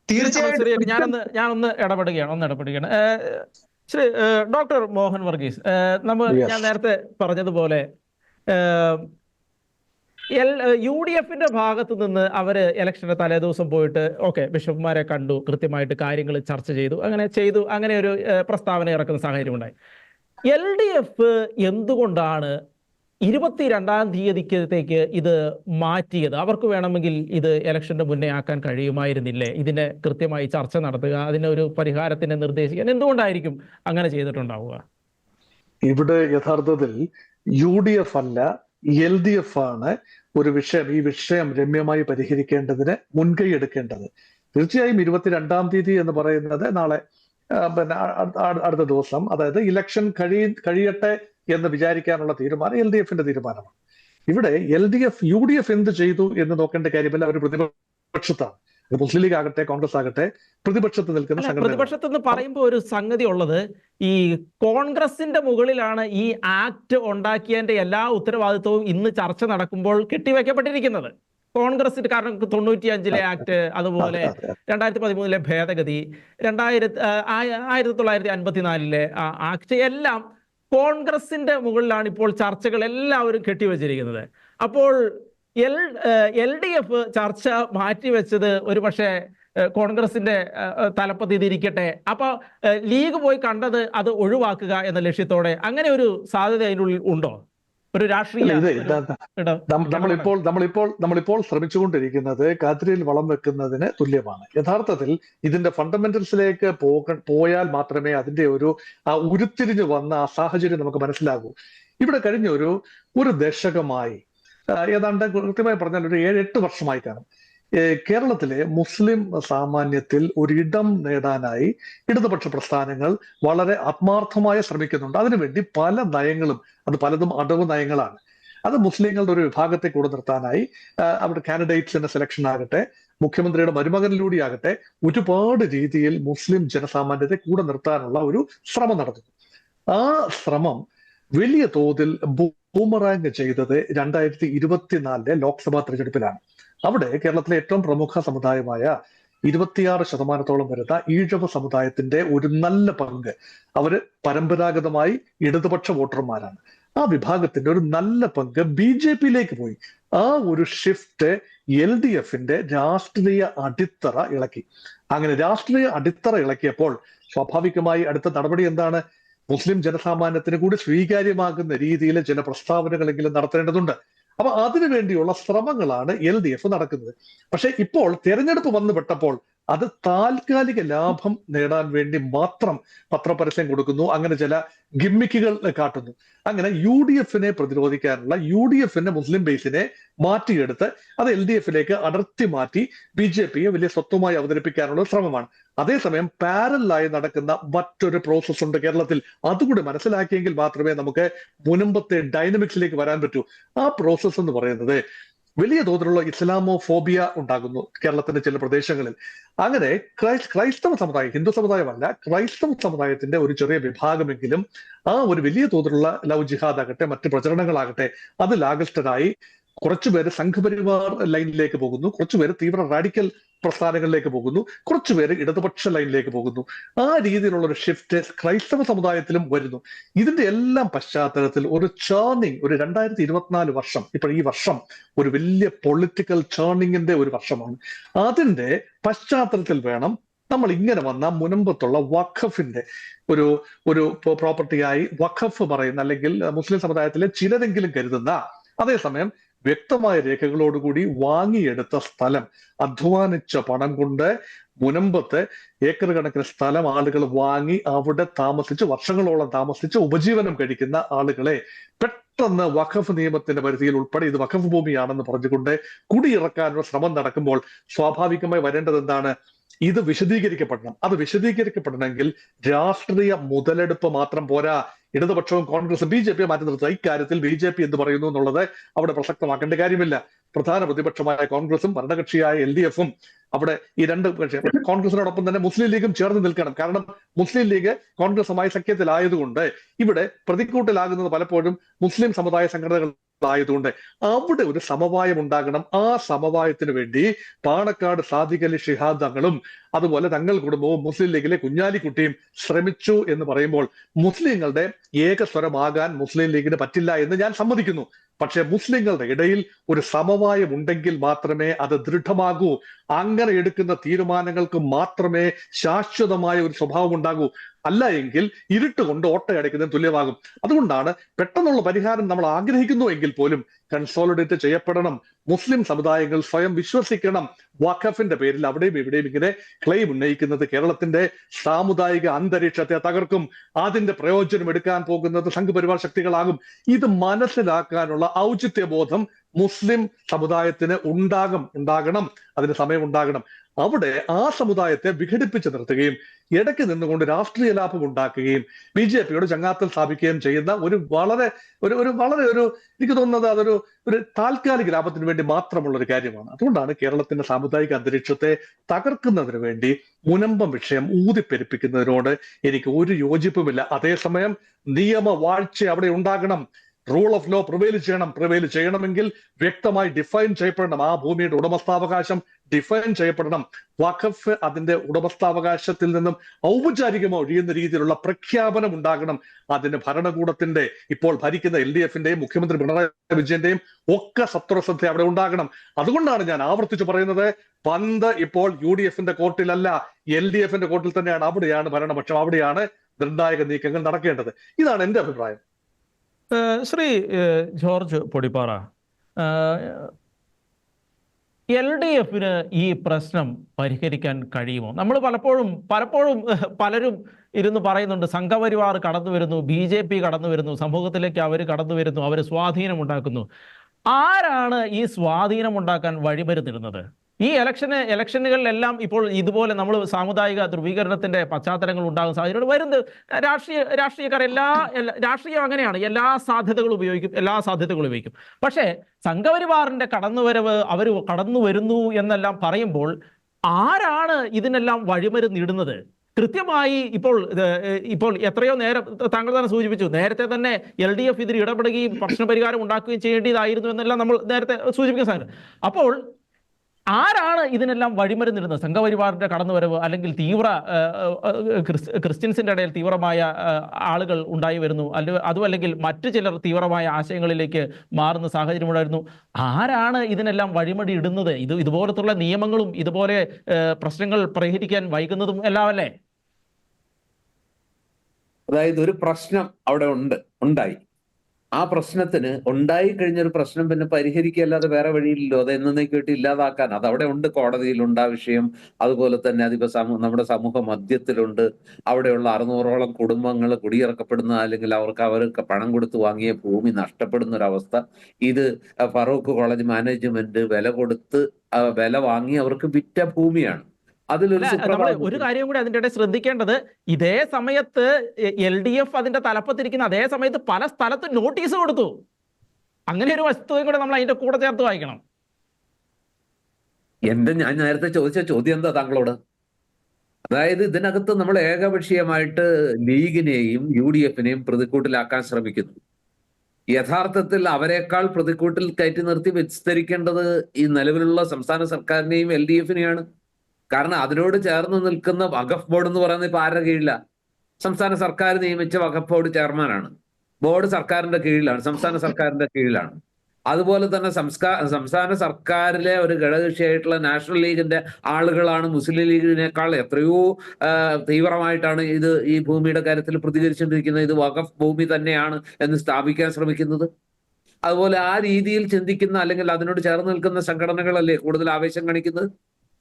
തീർച്ചയായിട്ടും ഞാനൊന്ന് ഇടപെടുകയാണ്. ശ്രീ ഡോക്ടർ മോഹൻ വർഗീസ്, ഞാൻ നേരത്തെ പറഞ്ഞതുപോലെ UDF ഭാഗത്തു നിന്ന് അവര് ഇലക്ഷന്റെ തലേദിവസം പോയിട്ട് ബിഷപ്പുമാരെ കണ്ടു, കൃത്യമായിട്ട് കാര്യങ്ങൾ ചർച്ച ചെയ്തു, അങ്ങനെ ഒരു പ്രസ്താവന ഇറക്കുന്ന സാഹചര്യം ഉണ്ടായി. LDF എന്തുകൊണ്ടാണ് 22-ാം തീയതിക്കത്തേക്ക് ഇത് മാറ്റിയത്? അവർക്ക് വേണമെങ്കിൽ ഇത് ഇലക്ഷന്റെ മുന്നേ ആക്കാൻ കഴിയുമായിരുന്നില്ലേ? ഇതിനെ കൃത്യമായി ചർച്ച നടത്തുക, അതിനൊരു പരിഹാരത്തിനെ നിർദ്ദേശിക്കാൻ എന്തുകൊണ്ടായിരിക്കും അങ്ങനെ ചെയ്തിട്ടുണ്ടാവുക? ഇവിടെ യഥാർത്ഥത്തിൽ UDF അല്ല LDF ആണ് ഈ വിഷയം രമ്യമായി പരിഹരിക്കേണ്ടതിന് മുൻകൈ എടുക്കേണ്ടത്. തീർച്ചയായും 22-ാം തീയതി എന്ന് പറയുന്നത് നാളെ, പിന്നെ അടുത്ത ദിവസം, അതായത് ഇലക്ഷൻ കഴിയട്ടെ എന്ന് വിചാരിക്കാനുള്ള തീരുമാനം LDF-ന്റെ തീരുമാനമാണ്. ഇവിടെ UDF എന്ത് ചെയ്തു എന്ന് നോക്കേണ്ട കാര്യമില്ല. അവർ പ്രതിപക്ഷത്താണ്. മുസ്ലിം ലീഗ് ആകട്ടെ കോൺഗ്രസ് ആകട്ടെ പ്രതിപക്ഷത്ത് നിൽക്കുന്ന സംഘടന. പ്രതിപക്ഷത്തെന്ന് പറയുമ്പോൾ ഒരു സംഗതി ഉള്ളത്, ഈ കോൺഗ്രസിന്റെ മുകളിലാണ് ഈ ആക്ട് ഉണ്ടാക്കിയതിന്റെ എല്ലാ ഉത്തരവാദിത്വവും ഇന്ന് ചർച്ച നടക്കുമ്പോൾ കെട്ടിവെക്കപ്പെട്ടിരിക്കുന്നത്. കോൺഗ്രസിന്റെ, കാരണം 95-ലെ ആക്ട്, അതുപോലെ 2013-ലെ ഭേദഗതി, 1954-ലെ ആക്ട് എല്ലാം കോൺഗ്രസിന്റെ മുകളിലാണ് ഇപ്പോൾ ചർച്ചകൾ എല്ലാവരും കെട്ടിവെച്ചിരിക്കുന്നത്. അപ്പോൾ LDF ചർച്ച മാറ്റിവെച്ചത് ഒരു പക്ഷേ കോൺഗ്രസിന്റെ തലപ്പത്ത് ഇതിരിക്കട്ടെ, അപ്പൊ ലീഗ് പോയി കണ്ടത് അത് ഒഴിവാക്കുക എന്ന ലക്ഷ്യത്തോടെ, അങ്ങനെ ഒരു സാധ്യത അതിനുള്ളിൽ ഉണ്ടോ? ഒരു രാഷ്ട്രീയ നമ്മളിപ്പോൾ ശ്രമിച്ചുകൊണ്ടിരിക്കുന്നത് കാത്തിരിയിൽ വളം വെക്കുന്നതിന് തുല്യമാണ്. യഥാർത്ഥത്തിൽ ഇതിന്റെ ഫണ്ടമെന്റൽസിലേക്ക് പോയാൽ മാത്രമേ അതിന്റെ ഉരുത്തിരിഞ്ഞു വന്ന ആ സാഹചര്യം നമുക്ക് മനസ്സിലാകൂ. ഇവിടെ കഴിഞ്ഞ ഒരു ദശകമായി, ഏതാണ്ട് കൃത്യമായി പറഞ്ഞാൽ ഒരു 7-8 വർഷമായി കാണും, കേരളത്തിലെ മുസ്ലിം സാമാന്യത്തിൽ ഒരിടം നേടാനായി ഇടതുപക്ഷ പ്രസ്ഥാനങ്ങൾ വളരെ ആത്മാർത്ഥമായി ശ്രമിക്കുന്നുണ്ട്. അതിനുവേണ്ടി പല നയങ്ങളും, അത് പലതും അടവ് നയങ്ങളാണ്. അത് മുസ്ലിങ്ങളുടെ ഒരു വിഭാഗത്തെ കൂടെ നിർത്താനായി അവിടെ കാൻഡിഡേറ്റ്സിന്റെ സെലക്ഷൻ ആകട്ടെ, മുഖ്യമന്ത്രിയുടെ മരുമകനിലൂടെ ആകട്ടെ, ഒരുപാട് രീതിയിൽ മുസ്ലിം ജനസാമാന്യത്തെ കൂടെ നിർത്താനുള്ള ഒരു ശ്രമം നടത്തുന്നു. ആ ശ്രമം വലിയ തോതിൽ ബൂമറാങ് ചെയ്തത് 2024-ലെ ലോക്സഭാ തെരഞ്ഞെടുപ്പിലാണ്. അവിടെ കേരളത്തിലെ ഏറ്റവും പ്രമുഖ സമുദായമായ 26% വരുന്ന ഈഴവ സമുദായത്തിന്റെ ഒരു നല്ല പങ്ക്, അവര് പരമ്പരാഗതമായി ഇടതുപക്ഷ വോട്ടർമാരാണ്. ആ വിഭാഗത്തിന്റെ ഒരു നല്ല പങ്ക് BJP-യിലേക്ക് പോയി. ആ ഒരു ഷിഫ്റ്റ് LDF-ന്റെ രാഷ്ട്രീയ അടിത്തറ ഇളക്കി. അങ്ങനെ രാഷ്ട്രീയ അടിത്തറ ഇളക്കിയപ്പോൾ സ്വാഭാവികമായി അടുത്ത നടപടി എന്താണ്? മുസ്ലിം ജനസാമാന്യത്തിന് കൂടി സ്വീകാര്യമാകുന്ന രീതിയിൽ ചില പ്രസ്താവനകളെങ്കിലും നടത്തേണ്ടതുണ്ട്. അപ്പൊ അതിനു വേണ്ടിയുള്ള ശ്രമങ്ങളാണ് LDF നടക്കുന്നത്. പക്ഷെ ഇപ്പോൾ തെരഞ്ഞെടുപ്പ് വന്നുപെട്ടപ്പോൾ അത് താൽക്കാലിക ലാഭം നേടാൻ വേണ്ടി മാത്രം പത്രപരസ്യം കൊടുക്കുന്നു, അങ്ങനെ ചില ഗിമ്മിക്കുകൾ കാട്ടുന്നു. അങ്ങനെ UDFനെ പ്രതിരോധിക്കാനുള്ള UDFന്റെ മുസ്ലിം ബേസിനെ മാറ്റിയെടുത്ത് അത് LDFിലേക്ക് അടർത്തി മാറ്റി BJPയെ വലിയ സ്വത്വമായി അവതരിപ്പിക്കാനുള്ള ശ്രമമാണ്. അതേസമയം പാരലായി നടക്കുന്ന മറ്റൊരു പ്രോസസ് ഉണ്ട് കേരളത്തിൽ. അതുകൂടി മനസ്സിലാക്കിയെങ്കിൽ മാത്രമേ നമുക്ക് മുൻപത്തെ ഡൈനമിക്സിലേക്ക് വരാൻ പറ്റൂ. ആ പ്രോസസ് എന്ന് പറയുന്നത് വലിയ തോതിലുള്ള ഇസ്ലാമോഫോബിയ ഉണ്ടാകുന്നു കേരളത്തിന്റെ ചില പ്രദേശങ്ങളിൽ. അങ്ങനെ ക്രൈസ്തവ സമുദായം, ഹിന്ദു സമുദായമല്ല, ക്രൈസ്തവ സമുദായത്തിന്റെ ഒരു ചെറിയ വിഭാഗമെങ്കിലും ആ ഒരു വലിയ തോതിലുള്ള ലവ് ജിഹാദ് ആകട്ടെ മറ്റ് പ്രചരണങ്ങളാകട്ടെ അതിൽ ആകൃഷ്ടരായി കുറച്ചുപേര് സംഘപരിവാർ ലൈനിലേക്ക് പോകുന്നു, കുറച്ചുപേര് തീവ്ര റാഡിക്കൽ പ്രസ്ഥാനങ്ങളിലേക്ക് പോകുന്നു, കുറച്ചുപേര് ഇടതുപക്ഷ ലൈനിലേക്ക് പോകുന്നു. ആ രീതിയിലുള്ള ഒരു ഷിഫ്റ്റ് ക്രൈസ്തവ സമുദായത്തിലും വരുന്നു. ഇതിന്റെ എല്ലാം പശ്ചാത്തലത്തിൽ ഒരു ചേർണിങ്, ഒരു 2024 വർഷം, ഇപ്പോൾ ഈ വർഷം ഒരു വലിയ പൊളിറ്റിക്കൽ ചേർണിങ്ങിന്റെ ഒരു വർഷമാണ്. അതിന്റെ പശ്ചാത്തലത്തിൽ വേണം നമ്മൾ ഇങ്ങനെ വന്ന മുൻപത്തുള്ള വഖഫിന്റെ ഒരു പ്രോപ്പർട്ടിയായി വഖഫ് പറയുന്ന, അല്ലെങ്കിൽ മുസ്ലിം സമുദായത്തിലെ ചിലരെങ്കിലും കരുതുന്ന, അതേസമയം വ്യക്തമായ രേഖകളോടുകൂടി വാങ്ങിയെടുത്ത സ്ഥലം, അധ്വാനിച്ച പണം കൊണ്ട് മുനമ്പത്ത് ഏക്കർ കണക്കിന് സ്ഥലം ആളുകൾ വാങ്ങി അവിടെ താമസിച്ച് വർഷങ്ങളോളം താമസിച്ച് ഉപജീവനം കഴിക്കുന്ന ആളുകളെ പെട്ടെന്ന് വഖഫ് നിയമത്തിന്റെ പരിധിയിൽ ഉൾപ്പെടെ ഇത് വഖഫ് ഭൂമിയാണെന്ന് പറഞ്ഞുകൊണ്ട് കുടിയിറക്കാനുള്ള ശ്രമം നടക്കുമ്പോൾ സ്വാഭാവികമായി വരേണ്ടത് എന്താണ്? ഇത് വിശദീകരിക്കപ്പെടണം. അത് വിശദീകരിക്കപ്പെടണമെങ്കിൽ രാഷ്ട്രീയ മുതലെടുപ്പ് മാത്രം പോരാ. ഇടതുപക്ഷവും കോൺഗ്രസും BJPയെ മാറ്റി നിർത്തുക. ഇക്കാര്യത്തിൽ BJP എന്ത് പറയുന്നു എന്നുള്ളത് അവിടെ പ്രസക്തമാക്കേണ്ട കാര്യമില്ല. പ്രധാന പ്രതിപക്ഷമായ കോൺഗ്രസും ഭരണകക്ഷിയായ LDFും അവിടെ ഈ രണ്ട് കോൺഗ്രസിനോടൊപ്പം തന്നെ മുസ്ലിം ലീഗും ചേർന്ന് നിൽക്കണം. കാരണം മുസ്ലിം ലീഗ് കോൺഗ്രസുമായി സഖ്യത്തിലായതുകൊണ്ട് ഇവിടെ പ്രതിക്കൂട്ടിലാകുന്നത് പലപ്പോഴും മുസ്ലിം സമുദായ സംഘടനകൾ ആയതുകൊണ്ട് അവിടെ ഒരു സമവായം ഉണ്ടാകണം. ആ സമവായത്തിന് വേണ്ടി പാണക്കാട് സാദിഖ് അലി ശിഹാബ് തങ്ങളും അതുപോലെ തങ്ങൾ കുടുംബവും മുസ്ലിം ലീഗിലെ കുഞ്ഞാലിക്കുട്ടിയും ശ്രമിച്ചു എന്ന് പറയുമ്പോൾ മുസ്ലിങ്ങളുടെ ഏകസ്വരമാകാൻ മുസ്ലിം ലീഗിന് പറ്റില്ല എന്ന് ഞാൻ സമ്മതിക്കുന്നു. പക്ഷെ മുസ്ലിങ്ങളുടെ ഇടയിൽ ഒരു സമവായം ഉണ്ടെങ്കിൽ മാത്രമേ അത് ദൃഢമാകൂ. അങ്ങനെ എടുക്കുന്ന തീരുമാനങ്ങൾക്ക് മാത്രമേ ശാശ്വതമായ ഒരു സ്വഭാവം ഉണ്ടാകൂ. അല്ല എങ്കിൽ ഇരുട്ട് കൊണ്ട് ഓട്ടയടയ്ക്കുന്നതിന് തുല്യമാകും. അതുകൊണ്ടാണ് പെട്ടെന്നുള്ള പരിഹാരം നമ്മൾ ആഗ്രഹിക്കുന്നു എങ്കിൽ പോലും കൺസോളിഡേറ്റ് ചെയ്യപ്പെടണം. മുസ്ലിം സമുദായങ്ങൾ സ്വയം വിശ്വസിക്കണം. വഖഫിന്റെ പേരിൽ അവിടെയും ഇവിടെയും ഇങ്ങനെ ക്ലെയിം ഉന്നയിക്കുന്നത് കേരളത്തിന്റെ സാമുദായിക അന്തരീക്ഷത്തെ തകർക്കും. അതിന്റെ പ്രയോജനം എടുക്കാൻ പോകുന്നത് സംഘപരിവാർ ശക്തികളാകും. ഇത് മനസ്സിലാക്കാനുള്ള ഔചിത്യബോധം മുസ്ലിം സമുദായത്തിന് ഉണ്ടാകണം. അതിന് സമയം ഉണ്ടാകണം. അവിടെ ആ സമുദായത്തെ വിഘടിപ്പിച്ച് നിർത്തുകയും ഇടയ്ക്ക് നിന്നുകൊണ്ട് രാഷ്ട്രീയ ലാഭം ഉണ്ടാക്കുകയും BJPയോട് ചങ്ങാത്തം സ്ഥാപിക്കുകയും ചെയ്യുന്ന ഒരു വളരെ എനിക്ക് തോന്നുന്നത് അതൊരു താൽക്കാലിക ലാഭത്തിന് വേണ്ടി മാത്രമുള്ള ഒരു കാര്യമാണ്. അതുകൊണ്ടാണ് കേരളത്തിന്റെ സാമുദായിക അന്തരീക്ഷത്തെ തകർക്കുന്നതിന് വേണ്ടി മുനമ്പം വിഷയം ഊതിപ്പെരുപ്പിക്കുന്നതിനോട് എനിക്ക് ഒരു യോജിപ്പുമില്ല. അതേസമയം നിയമവാഴ്ച അവിടെ ഉണ്ടാകണം. റൂൾ ഓഫ് ലോ പ്രിവെയിൽ ചെയ്യണമെങ്കിൽ വ്യക്തമായി ഡിഫൈൻ ചെയ്യപ്പെടണം. ആ ഭൂമിയുടെ ഉടമസ്ഥാവകാശം ഡിഫൈൻ ചെയ്യപ്പെടണം. വഖഫ് അതിന്റെ ഉടമസ്ഥാവകാശത്തിൽ നിന്നും ഔപചാരികമായി ഒഴിയുന്ന രീതിയിലുള്ള പ്രഖ്യാപനം ഉണ്ടാകണം. അതിന് ഭരണകൂടത്തിന്റെ, ഇപ്പോൾ ഭരിക്കുന്ന LDFന്റെയും മുഖ്യമന്ത്രി പിണറായി വിജയന്റെയും ഒക്കെ സത്വരശ്രദ്ധ അവിടെ ഉണ്ടാകണം. അതുകൊണ്ടാണ് ഞാൻ ആവർത്തിച്ച് പറയുന്നത്, പന്ത് ഇപ്പോൾ UDFന്റെ കോർട്ടിലല്ല, LDFന്റെ കോർട്ടിൽ തന്നെയാണ്. അവിടെയാണ് ഭരണപക്ഷം, അവിടെയാണ് നിർണായക നീക്കങ്ങൾ നടക്കേണ്ടത്. ഇതാണ് എന്റെ അഭിപ്രായം. ശ്രീ ജോർജ് പൊടിപ്പാറ, LDFന് ഈ പ്രശ്നം പരിഹരിക്കാൻ കഴിയുമോ? നമ്മൾ പലപ്പോഴും പലരും ഇരുന്ന് പറയുന്നുണ്ട്, സംഘപരിവാർ കടന്നു വരുന്നു, BJP കടന്നു വരുന്നു, സമൂഹത്തിലേക്ക് അവർ കടന്നു വരുന്നു, അവർ സ്വാധീനം ഉണ്ടാക്കുന്നു. ആരാണ് ഈ സ്വാധീനം ഉണ്ടാക്കാൻ വഴിമരുന്നിടുന്നത്? ഈ ഇലക്ഷനുകളിലെല്ലാം ഇപ്പോൾ ഇതുപോലെ നമ്മൾ സാമുദായിക ധ്രുവീകരണത്തിന്റെ പശ്ചാത്തലങ്ങൾ ഉണ്ടാകുന്ന സാഹചര്യം വരുന്നത് രാഷ്ട്രീയക്കാർ രാഷ്ട്രീയം അങ്ങനെയാണ്, എല്ലാ സാധ്യതകളും ഉപയോഗിക്കും. പക്ഷേ സംഘപരിവാറിന്റെ കടന്നുവരവ്, അവർ കടന്നു വരുന്നു എന്നെല്ലാം പറയുമ്പോൾ ആരാണ് ഇതിനെല്ലാം വഴിമരുന്നിടുന്നത്? കൃത്യമായി ഇപ്പോൾ എത്രയോ നേരം താങ്കൾ തന്നെ സൂചിപ്പിച്ചു, നേരത്തെ തന്നെ LDF ഇതിൽ ഇടപെടുകയും പ്രശ്നപരിഹാരം ഉണ്ടാക്കുകയും ചെയ്യേണ്ടതായിരുന്നു എന്നെല്ലാം നമ്മൾ നേരത്തെ സൂചിപ്പിക്കുന്ന സാധനം. അപ്പോൾ ആരാണ് ഇതിനെല്ലാം വഴിമരുന്നിടുന്നത്? സംഘപരിവാറിന്റെ കടന്നുവരവ്, അല്ലെങ്കിൽ ക്രിസ്ത്യൻസിന്റെ ഇടയിൽ തീവ്രമായ ആളുകൾ ഉണ്ടായി വരുന്നു, അതും അല്ലെങ്കിൽ മറ്റു ചിലർ തീവ്രമായ ആശയങ്ങളിലേക്ക് മാറുന്ന സാഹചര്യം ഉണ്ടായിരുന്നു. ആരാണ് ഇതിനെല്ലാം വഴിമടി ഇടുന്നത്? ഇതുപോലത്തുള്ള നിയമങ്ങളും ഇതുപോലെ പ്രശ്നങ്ങൾ പരിഹരിക്കാൻ വൈകുന്നതും എല്ലാം അല്ലേ? അതായത് ഒരു പ്രശ്നം അവിടെ ഉണ്ടായി. ആ പ്രശ്നത്തിന് ഉണ്ടായി കഴിഞ്ഞൊരു പ്രശ്നം പിന്നെ പരിഹരിക്കല്ലാതെ വേറെ വഴിയില്ലല്ലോ. അത് എന്നേക്കായിട്ട് ഇല്ലാതാക്കാൻ അത് അവിടെ ഉണ്ട്, കോടതിയിലുണ്ട് ആ വിഷയം. അതുപോലെ തന്നെ അതിപ്പോ നമ്മുടെ സമൂഹ മധ്യത്തിലുണ്ട്. അവിടെയുള്ള 600ഓളം കുടുംബങ്ങൾ കുടിയിറക്കപ്പെടുന്ന, അല്ലെങ്കിൽ അവർക്ക് പണം കൊടുത്ത് വാങ്ങിയ ഭൂമി നഷ്ടപ്പെടുന്ന ഒരവസ്ഥ. ഇത് ഫറൂഖ് കോളേജ് മാനേജ്മെന്റ് വില കൊടുത്ത് വില വാങ്ങി അവർക്ക് വിറ്റ ഭൂമിയാണ്. അതിലൊരു അല്ല, നമ്മൾ ഒരു കാര്യം കൂടി അതിൻ്റെ ഇടയിൽ ശ്രദ്ധിക്കേണ്ടത്, ഇതേ സമയത്ത് LDF അതിന്റെ തലപ്പത്തിരിക്കുന്ന അതേ സമയത്ത് പല സ്ഥലത്തും നോട്ടീസ് കൊടുത്തു. അങ്ങനെ ഒരു വസ്തുതയും കൂടെ നമ്മൾ അതിന്റെ കൂടെ ചേർത്ത് വായിക്കണം. ഞാൻ നേരത്തെ ചോദിച്ച ചോദ്യം എന്താ താങ്കളോട്? അതായത് ഇതിനകത്ത് നമ്മൾ ഏകപക്ഷീയമായിട്ട് ലീഗിനെയും UDF-നെയും പ്രതിക്കൂട്ടിലാക്കാൻ ശ്രമിക്കുന്നു. യഥാർത്ഥത്തിൽ അവരെക്കാൾ പ്രതിക്കൂട്ടിൽ കയറ്റി നിർത്തി വിസ്തരിക്കേണ്ടത് ഈ നിലവിലുള്ള സംസ്ഥാന സർക്കാരിനെയും LDF-നെയാണ്. കാരണം അതിനോട് ചേർന്ന് നിൽക്കുന്ന വഖഫ് ബോർഡ് എന്ന് പറയുന്നത് ഇപ്പൊ ആരുടെ കീഴില? സംസ്ഥാന സർക്കാർ നിയമിച്ച വഖഫ് ബോർഡ് ചെയർമാനാണ്. ബോർഡ് സർക്കാരിന്റെ കീഴിലാണ്, സംസ്ഥാന സർക്കാരിന്റെ കീഴിലാണ്. അതുപോലെ തന്നെ സംസ്ഥാന സർക്കാരിലെ ഒരു ഘടകകക്ഷിയായിട്ടുള്ള നാഷണൽ ലീഗിന്റെ ആളുകളാണ് മുസ്ലിം ലീഗിനേക്കാൾ എത്രയോ തീവ്രമായിട്ടാണ് ഈ ഭൂമിയുടെ കാര്യത്തിൽ പ്രതികരിച്ചുകൊണ്ടിരിക്കുന്നത്. ഇത് വഖഫ് ഭൂമി തന്നെയാണ് എന്ന് സ്ഥാപിക്കാൻ ശ്രമിക്കുന്നത്. അതുപോലെ ആ രീതിയിൽ ചിന്തിക്കുന്ന അല്ലെങ്കിൽ അതിനോട് ചേർന്ന് നിൽക്കുന്ന സംഘടനകളല്ലേ കൂടുതൽ ആവേശം കാണിക്കുന്നത്.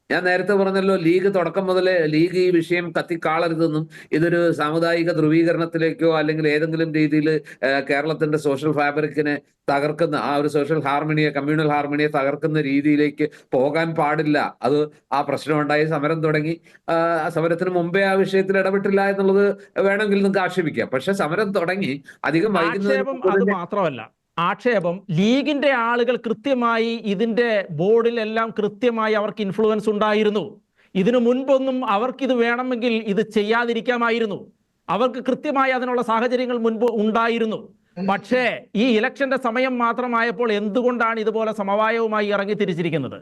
ഞാൻ നേരത്തെ പറഞ്ഞല്ലോ, ലീഗ് തുടക്കം മുതലേ ലീഗ് ഈ വിഷയം കത്തിക്കാളരുതെന്നും ഇതൊരു സാമുദായിക ധ്രുവീകരണത്തിലേക്കോ അല്ലെങ്കിൽ ഏതെങ്കിലും രീതിയിൽ കേരളത്തിന്റെ സോഷ്യൽ ഫാബ്രിക്കിനെ തകർക്കുന്ന ആ ഒരു സോഷ്യൽ ഹാർമണിയെ, കമ്മ്യൂണൽ ഹാർമണിയെ തകർക്കുന്ന രീതിയിലേക്ക് പോകാൻ പാടില്ല. അത് ആ പ്രശ്നമുണ്ടായി, സമരം തുടങ്ങി. സമരത്തിന് മുമ്പേ ആ വിഷയത്തിൽ ഇടപെട്ടില്ല എന്നുള്ളത് വേണമെങ്കിൽ നിങ്ങൾക്ക് ആക്ഷേപിക്കാം. പക്ഷെ സമരം തുടങ്ങി അധികം അത് മാത്രമല്ല, ആക്ഷേപം ലീഗിന്റെ ആളുകൾ കൃത്യമായി ഇതിന്റെ ബോർഡിലെല്ലാം കൃത്യമായി അവർക്ക് ഇൻഫ്ലുവൻസ് ഉണ്ടായിരുന്നു. ഇതിനു മുൻപൊന്നും അവർക്കിത് വേണമെങ്കിൽ ഇത് ചെയ്യാതിരിക്കാമായിരുന്നു. അവർക്ക് കൃത്യമായി അതിനുള്ള സാഹചര്യങ്ങൾ മുൻപ് ഉണ്ടായിരുന്നു. പക്ഷേ ഈ ഇലക്ഷന്റെ സമയം മാത്രമായപ്പോൾ എന്തുകൊണ്ടാണ് ഇതുപോലെ സമവായവുമായി ഇറങ്ങി തിരിച്ചിരിക്കുന്നത്?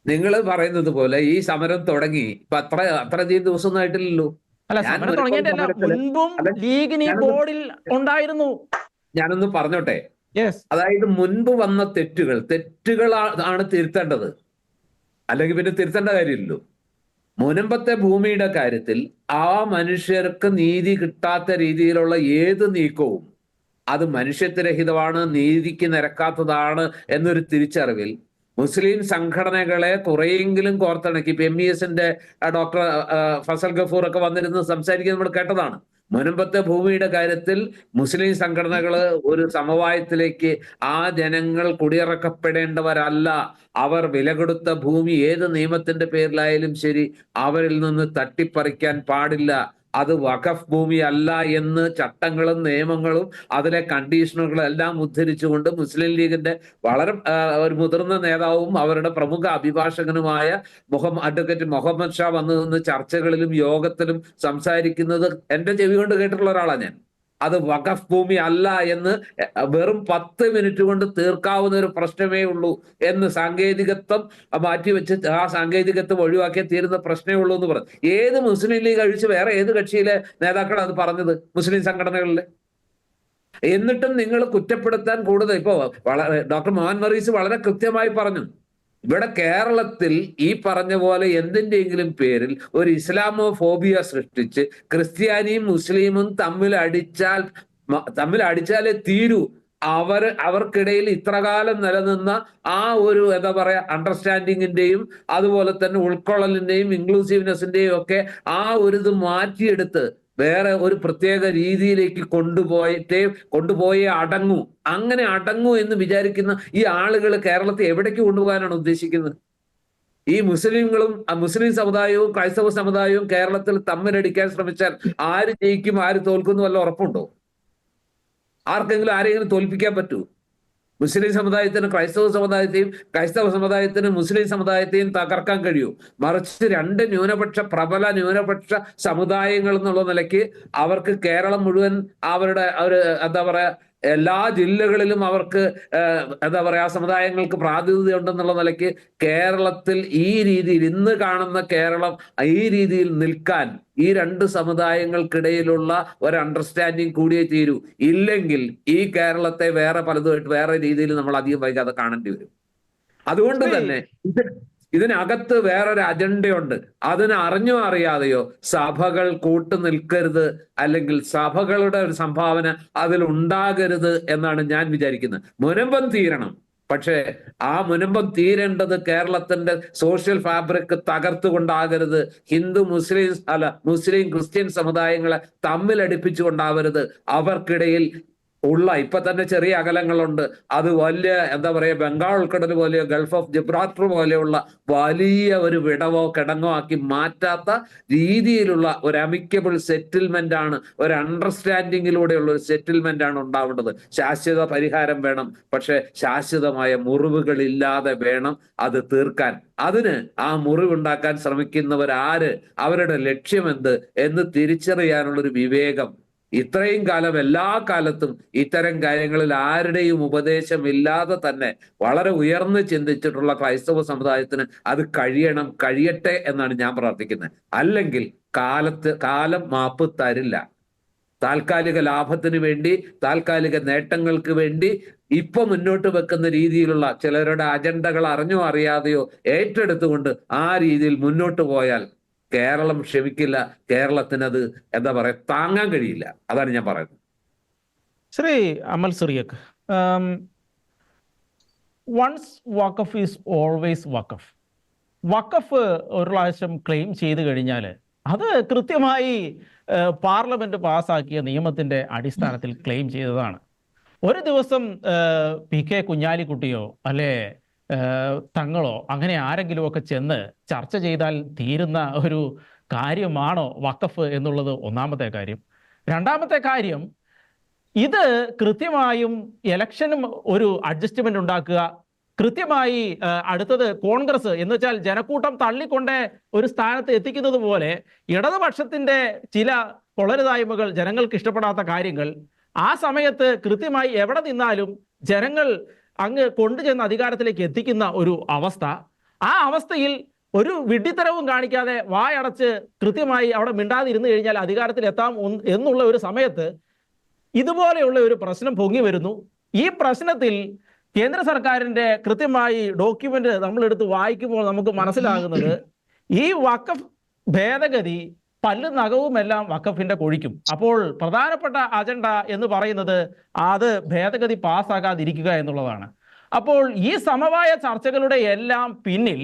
നിങ്ങൾ പറയുന്നത് പോലെ ഈ സമരം തുടങ്ങി ഇപ്പൊ അത്രയധികം ദിവസമൊന്നും ആയിട്ടില്ലല്ലോ. അല്ല, സമരം തുടങ്ങിയിട്ടല്ല, മുൻപും ലീഗിന് ഈ ബോർഡിൽ ഉണ്ടായിരുന്നു. ഞാനൊന്ന് പറഞ്ഞോട്ടെ. യെസ്, അതായത് മുൻപ് വന്ന തെറ്റുകൾ ആണ് തിരുത്തേണ്ടത്, അല്ലെങ്കിൽ പിന്നെ തിരുത്തേണ്ട കാര്യമില്ലല്ലോ. മുൻപത്തെ ഭൂമിയുടെ കാര്യത്തിൽ ആ മനുഷ്യർക്ക് നീതി കിട്ടാത്ത രീതിയിലുള്ള ഏത് നീക്കവും അത് മനുഷ്യത്വരഹിതമാണ്, നീതിക്ക് നിരക്കാത്തതാണ് എന്നൊരു തിരിച്ചറിവിൽ മുസ്ലിം സംഘടനകളെ കുറെയെങ്കിലും കോർത്തിണക്കി. ഇപ്പൊ MES-ന്റെ ഡോക്ടർ ഫസൽ ഗഫൂർ ഒക്കെ വന്നിരുന്ന് സംസാരിക്കുന്നത് നമ്മൾ കേട്ടതാണ്. മുൻപത്തെ ഭൂമിയുടെ കാര്യത്തിൽ മുസ്ലിം സംഘടനകള് ഒരു സമവായത്തിലേക്ക്, ആ ജനങ്ങൾ കുടിയിറക്കപ്പെടേണ്ടവരല്ല, അവർ വില കൊടുത്ത ഭൂമി ഏത് നിയമത്തിന്റെ പേരിലായാലും ശരി അവരിൽ നിന്ന് തട്ടിപ്പറിക്കാൻ പാടില്ല, അത് വഖഫ് ഭൂമി അല്ല എന്ന് ചട്ടങ്ങളും നിയമങ്ങളും അതിലെ കണ്ടീഷനുകളും എല്ലാം ഉദ്ധരിച്ചുകൊണ്ട് മുസ്ലിം ലീഗിന്റെ വളരെ ഒരു മുതിർന്ന നേതാവും അവരുടെ പ്രമുഖ അഭിഭാഷകനുമായ അഡ്വക്കേറ്റ് മുഹമ്മദ് ഷാ വന്നു നിന്ന് ചർച്ചകളിലും യോഗത്തിലും സംസാരിക്കുന്നത് എന്റെ ചെവി കൊണ്ട് കേട്ടിട്ടുള്ള ഒരാളാണ് ഞാൻ. അത് വഖഫ് ഭൂമി അല്ല എന്ന് വെറും 10 മിനിറ്റ് കൊണ്ട് തീർക്കാവുന്ന ഒരു പ്രശ്നമേ ഉള്ളൂ എന്ന്, സാങ്കേതികത്വം മാറ്റിവെച്ച് ആ സാങ്കേതികത്വം ഒഴിവാക്കിയ തീരുന്ന പ്രശ്നമേ ഉള്ളൂ എന്ന് പറഞ്ഞു. ഏത് മുസ്ലിം ലീഗ് കഴിച്ച് വേറെ ഏത് കക്ഷിയിലെ നേതാക്കളാണ് അത് പറഞ്ഞത്? മുസ്ലിം സംഘടനകളിലെ. എന്നിട്ടും നിങ്ങൾ കുറ്റപ്പെടുത്താൻ കൂടുതൽ ഇപ്പോ ഡോക്ടർ മോഹൻ മറീസ് വളരെ കൃത്യമായി പറഞ്ഞു, ഇവിടെ കേരളത്തിൽ ഈ പറഞ്ഞ പോലെ എന്തിന്റെയെങ്കിലും പേരിൽ ഒരു ഇസ്ലാമോ ഫോബിയ സൃഷ്ടിച്ച് ക്രിസ്ത്യാനിയും മുസ്ലിമും തമ്മിൽ അടിച്ചാലേ തീരൂ, അവർക്കിടയിൽ ഇത്രകാലം നിലനിന്ന ആ ഒരു എന്താ പറയാ അണ്ടർസ്റ്റാൻഡിങ്ങിന്റെയും അതുപോലെ തന്നെ ഉൾക്കൊള്ളലിന്റെയും ഇൻക്ലൂസീവ്നെസിന്റെയും ഒക്കെ ആ ഒരു ഇത് മാറ്റിയെടുത്ത് വേറെ ഒരു പ്രത്യേക രീതിയിലേക്ക് കൊണ്ടുപോയേ അടങ്ങൂ. അങ്ങനെ അടങ്ങൂ എന്ന് വിചാരിക്കുന്ന ഈ ആളുകൾ കേരളത്തെ എവിടേക്ക് കൊണ്ടുപോകാനാണ് ഉദ്ദേശിക്കുന്നത്? ഈ മുസ്ലിം സമുദായവും ക്രൈസ്തവ സമുദായവും കേരളത്തിൽ തമ്മിലടിക്കാൻ ശ്രമിച്ചാൽ ആര് ജയിക്കും ആര് തോൽക്കും വല്ല ഉറപ്പുണ്ടോ? ആർക്കെങ്കിലും ആരെങ്കിലും തോൽപ്പിക്കാൻ പറ്റൂ? മുസ്ലിം സമുദായത്തിന് ക്രൈസ്തവ സമുദായത്തെയും ക്രൈസ്തവ സമുദായത്തിന് മുസ്ലിം സമുദായത്തെയും തകർക്കാൻ കഴിയൂ? മറിച്ച് രണ്ട് പ്രബല ന്യൂനപക്ഷ സമുദായങ്ങൾ എന്നുള്ള നിലയ്ക്ക് അവർക്ക് കേരളം മുഴുവൻ അവരുടെ എന്താ പറയാ എല്ലാ ജില്ലകളിലും അവർക്ക് എന്താ പറയാ സമുദായങ്ങൾക്ക് പ്രാതിനിധ്യം ഉണ്ടെന്നുള്ള നിലയ്ക്ക് കേരളത്തിൽ ഈ രീതിയിൽ ഇന്ന് കാണുന്ന കേരളം ഈ രീതിയിൽ നിൽക്കാൻ ഈ രണ്ട് സമുദായങ്ങൾക്കിടയിലുള്ള ഒരു അണ്ടർസ്റ്റാൻഡിങ് കൂടിയേ തീരൂ. ഇല്ലെങ്കിൽ ഈ കേരളത്തെ വേറെ പലതുമായിട്ട് വേറെ രീതിയിൽ നമ്മൾ അധികം വൈകാതെ കാണേണ്ടി വരും. അതുകൊണ്ട് തന്നെ ഇതിനകത്ത് വേറൊരു അജണ്ടയുണ്ട്. അതിന് അറിഞ്ഞോ അറിയാതെയോ സഭകൾ കൂട്ടുനിൽക്കരുത്, അല്ലെങ്കിൽ സഭകളുടെ ഒരു സംഭാവന അതിൽ ഉണ്ടാകരുത് എന്നാണ് ഞാൻ വിചാരിക്കുന്നത്. മുനമ്പം തീരണം, പക്ഷേ ആ മുനമ്പം തീരേണ്ടത് കേരളത്തിന്റെ social fabric തകർത്തുകൊണ്ടാകരുത്, Hindu Muslim Christian സമുദായങ്ങളെ തമ്മിലടിപ്പിച്ചുകൊണ്ടാവരുത്, അവർക്കിടയിൽ ഉള്ള ഇപ്പൊ തന്നെ ചെറിയ അകലങ്ങളുണ്ട്. അത് വലിയ എന്താ പറയുക, ബംഗാൾ ഉൾക്കടൽ പോലെയോ ഗൾഫ് ഓഫ് ജിബ്രാൾട്ടർ പോലെയുള്ള വലിയ ഒരു വിടവോ കിടങ്ങോ ആക്കി മാറ്റാത്ത രീതിയിലുള്ള ഒരു അമിക്കബിൾ സെറ്റിൽമെന്റ് ആണ്, ഒരു അണ്ടർസ്റ്റാൻഡിങ്ങിലൂടെയുള്ള ഒരു സെറ്റിൽമെന്റ് ആണ് ഉണ്ടാവേണ്ടത്. ശാശ്വത പരിഹാരം വേണം, പക്ഷെ ശാശ്വതമായ മുറിവുകൾ ഇല്ലാതെ വേണം അത് തീർക്കാൻ. അതിന് ആ മുറിവുണ്ടാക്കാൻ ശ്രമിക്കുന്നവരാര്, അവരുടെ ലക്ഷ്യമെന്ത് എന്ന് തിരിച്ചറിയാനുള്ളൊരു വിവേകം ഇത്രയും കാലം എല്ലാ കാലത്തും ഇത്തരം കാര്യങ്ങളിൽ ആരുടെയും ഉപദേശമില്ലാതെ തന്നെ വളരെ ഉയർന്നു ചിന്തിച്ചിട്ടുള്ള ക്രൈസ്തവ സമുദായത്തിന് അത് കഴിയട്ടെ എന്നാണ് ഞാൻ പ്രാർത്ഥിക്കുന്നത്. അല്ലെങ്കിൽ കാലം മാപ്പ് തരില്ല. താൽക്കാലിക ലാഭത്തിന് വേണ്ടി, താൽക്കാലിക നേട്ടങ്ങൾക്ക് വേണ്ടി ഇപ്പൊ മുന്നോട്ട് വെക്കുന്ന രീതിയിലുള്ള ചിലരുടെ അജണ്ടകൾ അറിഞ്ഞോ അറിയാതെയോ ഏറ്റെടുത്തുകൊണ്ട് ആ രീതിയിൽ മുന്നോട്ട് പോയാൽ കേരളം ക്ഷമിക്കില്ല. കേരളത്തിനത് എന്താ പറയാ, താങ്ങാൻ കഴിയില്ല. അതാണ് ഞാൻ പറയുന്നത്. ശ്രീ അമൽ സിറിയക്ക്, വൺസ് വഖഫ് ഈസ് ഓൾവേസ് വഖഫ്. വഖഫ് ഒരു പ്രാവശ്യം ക്ലെയിം ചെയ്ത് കഴിഞ്ഞാൽ അത് കൃത്യമായി പാർലമെന്റ് പാസ്സാക്കിയ നിയമത്തിന്റെ അടിസ്ഥാനത്തിൽ ക്ലെയിം ചെയ്തതാണ്. ഒരു ദിവസം PK കുഞ്ഞാലിക്കുട്ടിയോ അല്ലെ തങ്ങളോ അങ്ങനെ ആരെങ്കിലുമൊക്കെ ചെന്ന് ചർച്ച ചെയ്താൽ തീരുന്ന ഒരു കാര്യമാണോ വഖഫ് എന്നുള്ളത് ഒന്നാമത്തെ കാര്യം. രണ്ടാമത്തെ കാര്യം, ഇത് കൃത്യമായും ഇലക്ഷനും ഒരു അഡ്ജസ്റ്റ്മെന്റ് ഉണ്ടാക്കുക, കൃത്യമായി അടുത്തത് കോൺഗ്രസ് എന്ന് വെച്ചാൽ ജനക്കൂട്ടം തള്ളിക്കൊണ്ടേ ഒരു സ്ഥാനത്ത് എത്തിക്കുന്നത് പോലെ ഇടതുപക്ഷത്തിന്റെ ചില കൊളരുതായ്മകൾ, ജനങ്ങൾക്ക് ഇഷ്ടപ്പെടാത്ത കാര്യങ്ങൾ ആ സമയത്ത് കൃത്യമായി എവിടെ നിന്നാലും ജനങ്ങൾ അങ്ങ് കൊണ്ടുചെന്ന് അധികാരത്തിലേക്ക് എത്തിക്കുന്ന ഒരു അവസ്ഥ. ആ അവസ്ഥയിൽ ഒരു വിഡ്ഢിത്തരവും കാണിക്കാതെ വായടച്ച് കൃത്യമായി അവിടെ മിണ്ടാതിരുന്നു കഴിഞ്ഞാൽ അധികാരത്തിൽ എത്താം എന്നുള്ള ഒരു സമയത്ത് ഇതുപോലെയുള്ള ഒരു പ്രശ്നം പൊങ്ങി വരുന്നു. ഈ പ്രശ്നത്തിൽ കേന്ദ്ര സർക്കാരിന്റെ കൃത്യമായി ഡോക്യുമെന്റ് നമ്മളെടുത്ത് വായിക്കുമ്പോൾ നമുക്ക് മനസ്സിലാകുന്നത് ഈ വഖഫ് ഭേദഗതി പല്ലും നഖവുമെല്ലാം വഖഫിന്റെ കൊഴിക്കും. അപ്പോൾ പ്രധാനപ്പെട്ട അജണ്ട എന്ന് പറയുന്നത് അത് ഭേദഗതി പാസ്സാകാതിരിക്കുക എന്നുള്ളതാണ്. അപ്പോൾ ഈ സമവായ ചർച്ചകളുടെ എല്ലാം പിന്നിൽ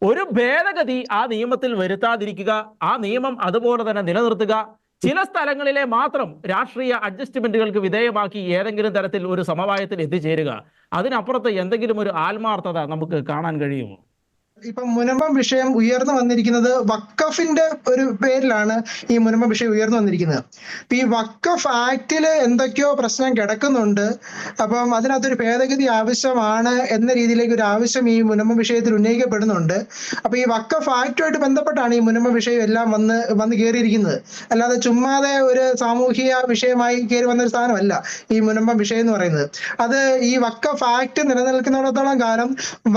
ഒരു ഭേദഗതി ആ നിയമത്തിൽ വരുത്താതിരിക്കുക, ആ നിയമം അതുപോലെ തന്നെ നിലനിർത്തുക, ചില സ്ഥലങ്ങളിലെ മാത്രം രാഷ്ട്രീയ അഡ്ജസ്റ്റ്മെന്റുകൾക്ക് വിധേയമാക്കി ഏതെങ്കിലും തരത്തിൽ ഒരു സമവായത്തിൽ എത്തിച്ചേരുക, അതിനപ്പുറത്ത് എന്തെങ്കിലും ഒരു ആത്മാർത്ഥത നമുക്ക് കാണാൻ കഴിയുമോ? ഇപ്പം മുനമ്പം വിഷയം ഉയർന്നു വന്നിരിക്കുന്നത് വഖഫിന്റെ ഒരു പേരിലാണ്. ഈ മുനമ്പം വിഷയം ഉയർന്നു വന്നിരിക്കുന്നത്. അപ്പൊ ഈ വഖഫ് ആക്ടില് എന്തൊക്കെയോ പ്രശ്നം കിടക്കുന്നുണ്ട്. അപ്പം അതിനകത്തൊരു ഭേദഗതി ആവശ്യമാണ് എന്ന രീതിയിലേക്ക് ഒരു ആവശ്യം ഈ മുനമ്പം വിഷയത്തിൽ ഉന്നയിക്കപ്പെടുന്നുണ്ട്. അപ്പൊ ഈ വഖഫ് ആക്ടുമായിട്ട് ബന്ധപ്പെട്ടാണ് ഈ മുനമ്പം വിഷയം എല്ലാം വന്ന് കയറിയിരിക്കുന്നത്. അല്ലാതെ ചുമ്മാതെ ഒരു സാമൂഹിക വിഷയമായി കയറി വന്നൊരു സാധനമല്ല ഈ മുനമ്പം വിഷയം എന്ന് പറയുന്നത്. അത് ഈ വഖഫ് ആക്ട് നിലനിൽക്കുന്നിടത്തോളം കാലം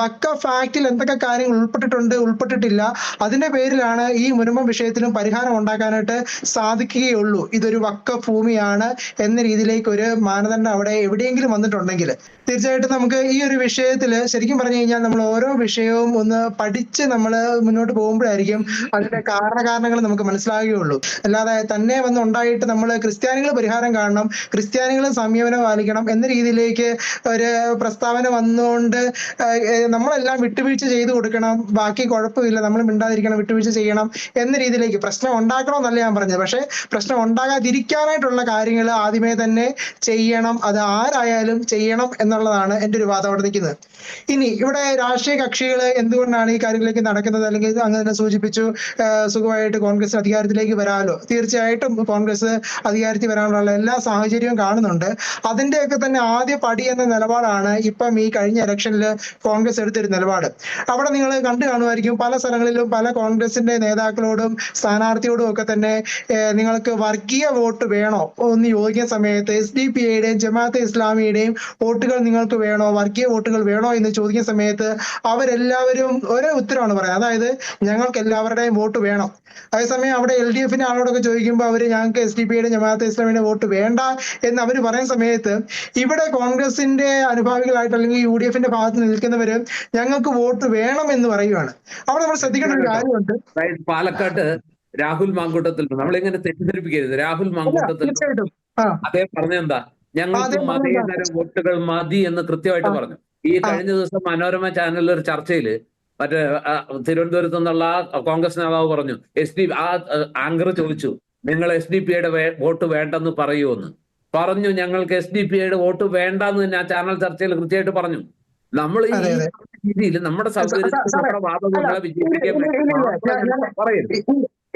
വഖഫ് ആക്ടിൽ എന്തൊക്കെ കാര്യങ്ങൾ ഉൾപ്പെട്ടിട്ടില്ല, അതിന്റെ പേരിലാണ് ഈ മുനമ്പം വിഷയത്തിനും പരിഹാരം ഉണ്ടാക്കാനായിട്ട് സാധിക്കുകയുള്ളൂ. ഇതൊരു വഖഫ് ഭൂമിയാണ് എന്ന രീതിയിലേക്ക് ഒരു മാനദണ്ഡം അവിടെ എവിടെയെങ്കിലും വന്നിട്ടുണ്ടെങ്കിൽ തീർച്ചയായിട്ടും നമുക്ക് ഈ ഒരു വിഷയത്തിൽ ശരിക്കും പറഞ്ഞു കഴിഞ്ഞാൽ നമ്മൾ ഓരോ വിഷയവും ഒന്ന് പഠിച്ച് നമ്മൾ മുന്നോട്ട് പോകുമ്പോഴായിരിക്കും അതിന്റെ കാരണങ്ങൾ നമുക്ക് മനസ്സിലാകുകയുള്ളൂ. അല്ലാതെ തന്നെ ഉണ്ടായിട്ട് നമ്മൾ ക്രിസ്ത്യാനികൾ പരിഹാരം കാണണം, ക്രിസ്ത്യാനികൾ സംയമനം പാലിക്കണം എന്ന രീതിയിലേക്ക് ഒരു പ്രസ്താവന വന്നുകൊണ്ട് നമ്മളെല്ലാം വിട്ടുവീഴ്ച ചെയ്തു കൊടുക്കണം, ബാക്കി കുഴപ്പമില്ല, നമ്മൾ മിണ്ടാതിരിക്കണം, വിട്ടുവീഴ്ച ചെയ്യണം എന്ന രീതിയിലേക്ക് പ്രശ്നം ഉണ്ടാക്കണമെന്നല്ല ഞാൻ പറഞ്ഞത്. പക്ഷെ പ്രശ്നം ഉണ്ടാകാതിരിക്കാനായിട്ടുള്ള കാര്യങ്ങൾ ആദ്യമേ തന്നെ ചെയ്യണം, അത് ആരായാലും ചെയ്യണം എന്നുള്ളതാണ് എൻ്റെ ഒരു വാദം അവിടെ നിൽക്കുന്നത്. ഇനി ഇവിടെ രാഷ്ട്രീയ കക്ഷികൾ എന്തുകൊണ്ടാണ് ഈ കാര്യങ്ങളിലേക്ക് നടക്കുന്നത്, അല്ലെങ്കിൽ അങ്ങനെ തന്നെ സൂചിപ്പിച്ചു സുഖമായിട്ട് കോൺഗ്രസ് അധികാരത്തിലേക്ക് വരാമല്ലോ. തീർച്ചയായിട്ടും കോൺഗ്രസ് അധികാരത്തിൽ വരാനുള്ള എല്ലാ സാഹചര്യവും കാണുന്നുണ്ട്. അതിന്റെയൊക്കെ തന്നെ ആദ്യ പടി എന്ന നിലപാടാണ് ഇപ്പം ഈ കഴിഞ്ഞ ഇലക്ഷനിൽ കോൺഗ്രസ് എടുത്തൊരു നിലപാട്. അവിടെ നിങ്ങൾ കണ്ടു കാണുമായിരിക്കും, പല സ്ഥലങ്ങളിലും പല കോൺഗ്രസിന്റെ നേതാക്കളോടും സ്ഥാനാർത്ഥിയോടും ഒക്കെ തന്നെ നിങ്ങൾക്ക് വർഗീയ വോട്ട് വേണോ എന്ന് ചോദിക്കുന്ന സമയത്ത് SDP-യുടെയും ജമാഅത്തെ ഇസ്ലാമിയുടെയും വോട്ടുകൾ നിങ്ങൾക്ക് വേണോ, വർഗീയ വോട്ടുകൾ വേണോ എന്ന് ചോദിക്കുന്ന സമയത്ത് അവരെല്ലാവരും ഒരേ ഉത്തരവാണ് പറയുന്നത്. അതായത് ഞങ്ങൾക്ക് എല്ലാവരുടെയും വോട്ട് വേണം. അതേസമയം അവിടെ LDF ആളോടൊക്കെ ചോദിക്കുമ്പോൾ അവര് ഞങ്ങൾക്ക് SDP ജമാഅത്തെ ഇസ്ലാമിയുടെ വോട്ട് വേണ്ട എന്ന് അവർ പറയുന്ന സമയത്ത് ഇവിടെ കോൺഗ്രസിന്റെ അനുഭാവികളായിട്ട് അല്ലെങ്കിൽ UDF ഭാഗത്ത് നിൽക്കുന്നവര് ഞങ്ങൾക്ക് വോട്ട് വേണം എന്ന് പറയുകയാണ്. അവിടെ നമ്മൾ ശ്രദ്ധിക്കേണ്ട ഒരു കാര്യമുണ്ട്. പാലക്കാട്ട് രാഹുൽ മാങ്കൂട്ടത്തിൽ നമ്മളിങ്ങനെ തെറ്റിദ്ധരിപ്പിക്കരുത്. രാഹുൽ മാങ്കൂട്ടത്തിൽ തീർച്ചയായിട്ടും അദ്ദേഹം പറഞ്ഞെന്താ, ഞങ്ങൾക്ക് മതേതര വോട്ടുകൾ മതി എന്ന് കൃത്യമായിട്ട് പറഞ്ഞു. ഈ കഴിഞ്ഞ ദിവസം മനോരമ ചാനലിൽ ഒരു ചർച്ചയിൽ മറ്റേ തിരുവനന്തപുരത്ത് നിന്നുള്ള കോൺഗ്രസ് നേതാവ് പറഞ്ഞു, ആങ്കർ ചോദിച്ചു, നിങ്ങൾ SDP വോട്ട് വേണ്ടെന്ന് പറയുമെന്ന് പറഞ്ഞു. ഞങ്ങൾക്ക് SDP വോട്ട് വേണ്ടെന്ന് തന്നെ ആ ചാനൽ ചർച്ചയിൽ കൃത്യമായിട്ട് പറഞ്ഞു. നമ്മൾ ഈ രീതിയിൽ നമ്മുടെ സൗകര്യത്തിൽ നമ്മുടെ വാദങ്ങളെ വിജയിപ്പിക്കാൻ പറയരുത്.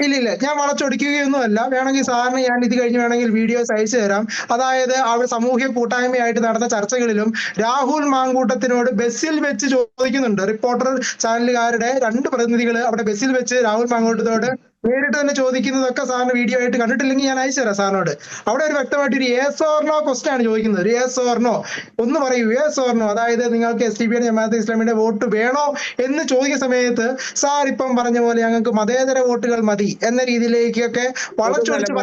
ഇല്ല, ഞാൻ വളച്ചൊടിക്കുകയൊന്നുമല്ല. വേണമെങ്കിൽ സാറിന് ഞാൻ ഇത് കഴിഞ്ഞ് വേണമെങ്കിൽ വീഡിയോസ് അയച്ചു തരാം. അതായത് അവിടെ സാമൂഹ്യ കൂട്ടായ്മയായിട്ട് നടന്ന ചർച്ചകളിലും രാഹുൽ മാങ്കൂട്ടത്തിനോട് ബസ്സിൽ വെച്ച് ചോദിക്കുന്നുണ്ട്. റിപ്പോർട്ടർ ചാനലുകാരുടെ 2 പ്രതിനിധികൾ അവിടെ ബസ്സിൽ വെച്ച് രാഹുൽ മാങ്കൂട്ടത്തോട് നേരിട്ട് തന്നെ ചോദിക്കുന്നതൊക്കെ സാറിന് വീഡിയോ ആയിട്ട് കണ്ടിട്ടില്ലെങ്കിൽ ഞാൻ അയച്ചു തരാം സാറിനോട്. അവിടെ ഒരു വ്യക്തമായിട്ട് ഒരു yes or no ക്വസ്റ്റ്യൻ ആണ് ചോദിക്കുന്നത്. ഒരു yes or no ഒന്ന് പറയൂ, yes or no. അതായത് നിങ്ങൾക്ക് SDP ജമാഅത്തെ ഇസ്ലാമിയുടെ വോട്ട് വേണോ എന്ന് ചോദിക്കുന്ന സമയത്ത് സാർ ഇപ്പം പറഞ്ഞ പോലെ ഞങ്ങൾക്ക് മതേതര വോട്ടുകൾ മതി എന്ന രീതിയിലേക്കൊക്കെ വളച്ചൊടിച്ച്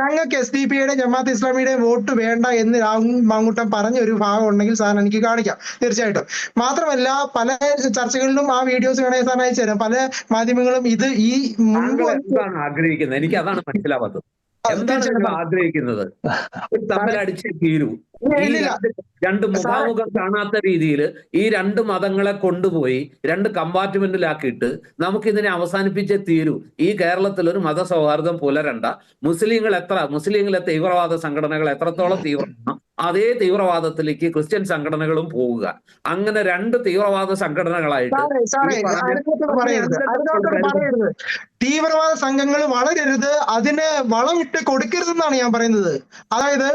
ഞങ്ങൾക്ക് SDP ജമാഅത്തെ ഇസ്ലാമിയുടെ വോട്ട് വേണ്ട എന്ന് രാഹുൽ മാങ്കൂട്ടം പറഞ്ഞ ഒരു ഭാഗം ഉണ്ടെങ്കിൽ സാർ എനിക്ക് കാണിക്കാം തീർച്ചയായിട്ടും. മാത്രമല്ല പല ചർച്ചകളിലും ആ വീഡിയോസ് വേണമെങ്കിൽ സാറിന് അയച്ചു തരാം. പല മാധ്യമങ്ങളും ഇത് ഈ എന്താണ് ആഗ്രഹിക്കുന്നത്, എനിക്ക് അതാണ് മനസ്സിലാവാത്തത്. എന്താണ് ആഗ്രഹിക്കുന്നത്? തമ്മിൽ അടിച്ചേ തീരൂ. രണ്ട് മുഖാമുഖം കാണാത്ത രീതിയിൽ ഈ 2 മതങ്ങളെ കൊണ്ടുപോയി 2 കമ്പാർട്ട്മെന്റിലാക്കിയിട്ട് നമുക്കിതിനെ അവസാനിപ്പിച്ചേ തീരൂ. ഈ കേരളത്തിൽ ഒരു മതസൗഹാർദ്ദം പുലരണ്ട. മുസ്ലിങ്ങളെ തീവ്രവാദ സംഘടനകൾ എത്രത്തോളം തീവ്രമാണ് അതേ തീവ്രവാദത്തിലേക്ക് ക്രിസ്ത്യൻ സംഘടനകളും പോവുക. അങ്ങനെ 2 തീവ്രവാദ സംഘടനകളായിട്ട് തീവ്രവാദ സംഘങ്ങൾ വളരരുത്, അതിന് വളമിട്ട് കൊടുക്കരുതെന്നാണ് ഞാൻ പറയുന്നത്. അതായത്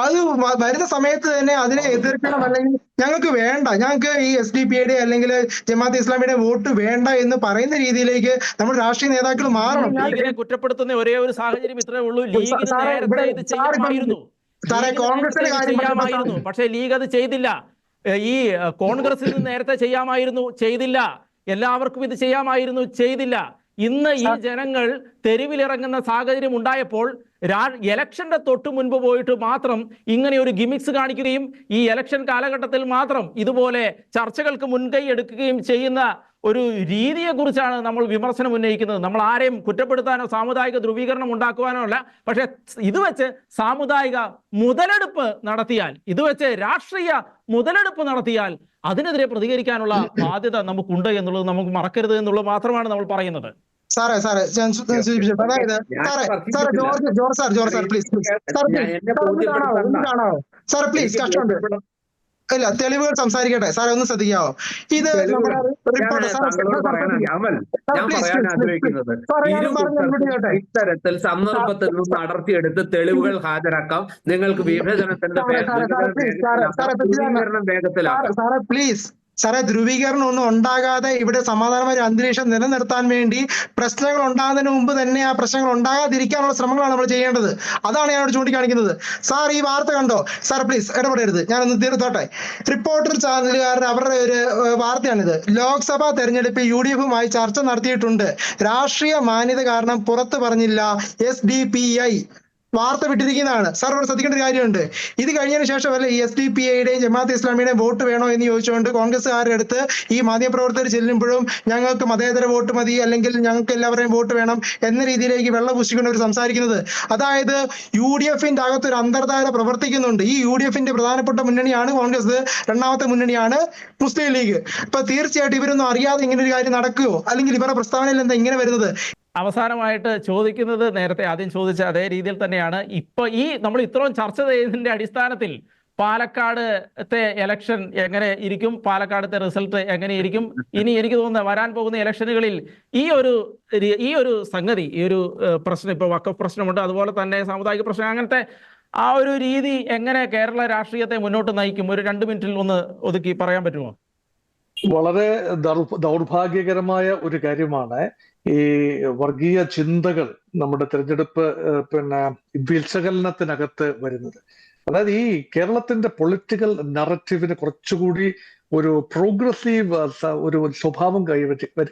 അത് വരുന്ന സമയത്ത് തന്നെ അതിനെ എതിർക്കണം, അല്ലെങ്കിൽ ഞങ്ങൾക്ക് വേണ്ട, ഞങ്ങൾക്ക് ഈ SDP അല്ലെങ്കിൽ ജമാഅത്തെ ഇസ്ലാമിയുടെ വോട്ട് വേണ്ട എന്ന് പറയുന്ന രീതിയിലേക്ക് നമ്മൾ രാഷ്ട്രീയ നേതാക്കൾ മാറണം. ലീഗിനെ കുറ്റപ്പെടുത്തുന്ന ഒരേ ഒരു സാഹചര്യം ഇത്രേ ഉള്ളൂ. ലീഗിന് നേരത്തെ ഇത് ചെയ്യാമായിരുന്നു, പക്ഷെ ലീഗ് അത് ചെയ്തില്ല. ഈ കോൺഗ്രസിന് നേരത്തെ ചെയ്യാമായിരുന്നു, ചെയ്തില്ല. എല്ലാവർക്കും ഇത് ചെയ്യാമായിരുന്നു, ചെയ്തില്ല. ഇന്ന് ഈ ജനങ്ങൾ തെരുവിലിറങ്ങുന്ന സാഹചര്യം ഉണ്ടായപ്പോൾ ഇലക്ഷന്റെ തൊട്ട് മുൻപ് പോയിട്ട് മാത്രം ഇങ്ങനെ ഒരു ഗിമിക്സ് കാണിക്കുകയും ഈ ഇലക്ഷൻ കാലഘട്ടത്തിൽ മാത്രം ഇതുപോലെ ചർച്ചകൾക്ക് മുൻകൈ എടുക്കുകയും ചെയ്യുന്ന ഒരു രീതിയെ കുറിച്ചാണ് നമ്മൾ വിമർശനം ഉന്നയിക്കുന്നത്. നമ്മൾ ആരെയും കുറ്റപ്പെടുത്താനോ സാമുദായിക ധ്രുവീകരണം ഉണ്ടാക്കുവാനോ അല്ല. പക്ഷെ ഇത് വെച്ച് സാമുദായിക മുതലെടുപ്പ് നടത്തിയാൽ, ഇത് വെച്ച് രാഷ്ട്രീയ മുതലെടുപ്പ് നടത്തിയാൽ അതിനെതിരെ പ്രതികരിക്കാനുള്ള ബാധ്യത നമുക്കുണ്ട് എന്നുള്ളത് നമുക്ക് മറക്കരുത് എന്നുള്ളത് മാത്രമാണ് നമ്മൾ പറയുന്നത്. സാറേ ഞാൻ സൂചിപ്പിച്ചത്, അതായത് George sir please sir please കഷ്ടമുണ്ട്. ഇല്ല, തെളിവുകൾ സംസാരിക്കട്ടെ സാറേ, ഒന്ന് ശ്രദ്ധിക്കാവോ? ഇത് ഇത്തരത്തിൽ സന്ദർഭത്തിൽ നിന്ന് നടത്തിയെടുത്ത് തെളിവുകൾ ഹാജരാക്കാം. നിങ്ങൾക്ക് വിഭജനത്തിന്റെ സാറേ പ്ലീസ് സാറേ, ധ്രുവീകരണം ഒന്നും ഉണ്ടാകാതെ ഇവിടെ സമാധാനമായ ഒരു അന്തരീക്ഷം നിലനിർത്താൻ വേണ്ടി പ്രശ്നങ്ങൾ ഉണ്ടാകുന്നതിന് മുമ്പ് തന്നെ ആ പ്രശ്നങ്ങൾ ഉണ്ടാകാതിരിക്കാനുള്ള ശ്രമങ്ങളാണ് നമ്മൾ ചെയ്യേണ്ടത്. അതാണ് ഞാനോട് ചൂണ്ടിക്കാണിക്കുന്നത്. സാർ ഈ വാർത്ത കണ്ടോ? സാർ പ്ലീസ് ഇടപെടരുത്, ഞാനൊന്ന് തീർത്തോട്ടെ. റിപ്പോർട്ടർ ചാനലുകാരുടെ അവരുടെ ഒരു വാർത്തയാണിത്. ലോക്സഭാ തെരഞ്ഞെടുപ്പിൽ UDF ചർച്ച നടത്തിയിട്ടുണ്ട്, രാഷ്ട്രീയ മാന്യത കാരണം പുറത്തു പറഞ്ഞില്ല SDPI. വാർത്ത വിട്ടിരിക്കുന്നതാണ്. സാർ ഇവിടെ ശ്രദ്ധിക്കേണ്ട ഒരു കാര്യമുണ്ട്. ഇത് കഴിഞ്ഞതിന് ശേഷമല്ല ഈ SDP ജമാഅത്തെ ഇസ്ലാമിയുടെയും വോട്ട് വേണോ എന്ന് ചോദിച്ചുകൊണ്ട് കോൺഗ്രസ്സുകാരുടെ അടുത്ത് ഈ മാധ്യമപ്രവർത്തകർ ചെല്ലുമ്പോഴും ഞങ്ങൾക്ക് മതേതര വോട്ട് മതി, അല്ലെങ്കിൽ ഞങ്ങൾക്ക് എല്ലാവരുടെയും വോട്ട് വേണം എന്ന രീതിയിലേക്ക് വെള്ളം പൂശിക്കൊണ്ട് അവർ സംസാരിക്കുന്നത്. അതായത് UDF അകത്തൊരു അന്തർധാര പ്രവർത്തിക്കുന്നുണ്ട്. ഈ UDF പ്രധാനപ്പെട്ട മുന്നണിയാണ് കോൺഗ്രസ്, രണ്ടാമത്തെ മുന്നണിയാണ് മുസ്ലിം ലീഗ്. അപ്പൊ തീർച്ചയായിട്ടും ഇവരൊന്നും അറിയാതെ ഇങ്ങനെ ഒരു കാര്യം നടക്കുകയോ, അല്ലെങ്കിൽ ഇവരുടെ പ്രസ്താവനയിൽ എന്താ ഇങ്ങനെ വരുന്നത്? അവസാനമായിട്ട് ചോദിക്കുന്നത് നേരത്തെ ആദ്യം ചോദിച്ച അതേ രീതിയിൽ തന്നെയാണ്. ഇപ്പൊ ഈ നമ്മൾ ഇത്രയും ചർച്ച ചെയ്തതിന്റെ അടിസ്ഥാനത്തിൽ പാലക്കാടത്തെ ഇലക്ഷൻ എങ്ങനെ ഇരിക്കും, പാലക്കാടത്തെ റിസൾട്ട് എങ്ങനെ ഇരിക്കും, ഇനി എനിക്ക് തോന്നുന്നത് വരാൻ പോകുന്ന ഇലക്ഷനുകളിൽ ഈ ഒരു സംഗതി, ഈ ഒരു പ്രശ്നം, ഇപ്പൊ വഖഫ് പ്രശ്നമുണ്ട്, അതുപോലെ തന്നെ സാമുദായിക പ്രശ്നം, അങ്ങനത്തെ ആ ഒരു രീതി എങ്ങനെ കേരള രാഷ്ട്രീയത്തെ മുന്നോട്ട് നയിക്കും? ഒരു 2 മിനിറ്റിൽ ഒന്ന് ഒതുക്കി പറയാൻ പറ്റുമോ? വളരെ ദൗർഭാഗ്യകരമായ ഒരു കാര്യമാണ് ഈ വർഗീയ ചിന്തകൾ നമ്മുടെ തെരഞ്ഞെടുപ്പ് വിശകലനത്തിനകത്ത് വരുന്നത്. അതായത് ഈ കേരളത്തിന്റെ പൊളിറ്റിക്കൽ നറേറ്റീവിന് കുറച്ചുകൂടി ഒരു പ്രോഗ്രസീവ് ഒരു സ്വഭാവം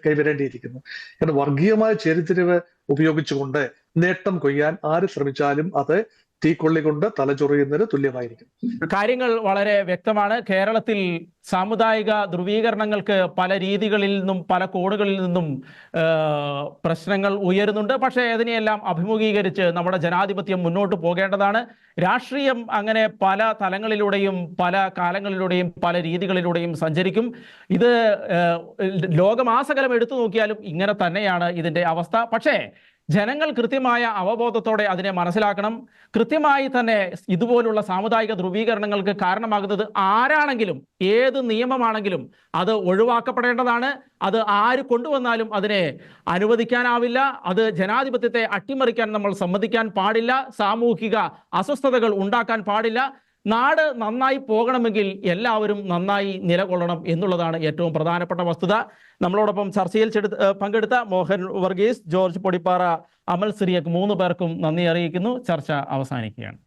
കൈവരേണ്ടിയിരിക്കുന്നു. കാരണം വർഗീയമായ ചേരിതിരിവ് ഉപയോഗിച്ചുകൊണ്ട് നേട്ടം കൊയ്യാൻ ആര് ശ്രമിച്ചാലും അത് തീക്കൊള്ളി കൊണ്ട് തലചൊറിയുന്നതിന് തുല്യമായിരിക്കും. കാര്യങ്ങൾ വളരെ വ്യക്തമാണ്. കേരളത്തിൽ സാമുദായിക ധ്രുവീകരണങ്ങൾക്ക് പല രീതികളിൽ നിന്നും പല കോണുകളിൽ നിന്നും പ്രശ്നങ്ങൾ ഉയരുന്നുണ്ട്. പക്ഷേ അതിനെയെല്ലാം അഭിമുഖീകരിച്ച് നമ്മുടെ ജനാധിപത്യം മുന്നോട്ട് പോകേണ്ടതാണ്. രാഷ്ട്രീയം അങ്ങനെ പല തലങ്ങളിലൂടെയും പല കാലങ്ങളിലൂടെയും പല രീതികളിലൂടെയും സഞ്ചരിക്കും. ഇത് ലോകമാസകലം എടുത്തു നോക്കിയാലും ഇങ്ങനെ തന്നെയാണ് ഇതിൻ്റെ അവസ്ഥ. പക്ഷേ ജനങ്ങൾ കൃത്യമായ അവബോധത്തോടെ അതിനെ മനസ്സിലാക്കണം. കൃത്യമായി തന്നെ ഇതുപോലുള്ള സാമുദായിക ധ്രുവീകരണങ്ങൾക്ക് കാരണമാകുന്നത് ആരാണെങ്കിലും ഏത് നിയമമാണെങ്കിലും അത് ഒഴിവാക്കപ്പെടേണ്ടതാണ്. അത് ആര് കൊണ്ടുവന്നാലും അതിനെ അനുവദിക്കാനാവില്ല. അത് ജനാധിപത്യത്തെ അട്ടിമറിക്കാൻ നമ്മൾ സമ്മതിക്കാൻ പാടില്ല. സാമൂഹിക അസ്വസ്ഥതകൾ ഉണ്ടാക്കാൻ പാടില്ല. നാട് നന്നായി പോകണമെങ്കിൽ എല്ലാവരും നന്നായി നിലകൊള്ളണം എന്നുള്ളതാണ് ഏറ്റവും പ്രധാനപ്പെട്ട വസ്തുത. നമ്മളോടൊപ്പം ചർച്ചയിൽ പങ്കെടുത്ത മോഹൻ വർഗീസ്, ജോർജ് പൊടിപ്പാറ, അമൽ സിറിയക് 3 പേർക്കും നന്ദി അറിയിക്കുന്നു. ചർച്ച അവസാനിക്കുകയാണ്.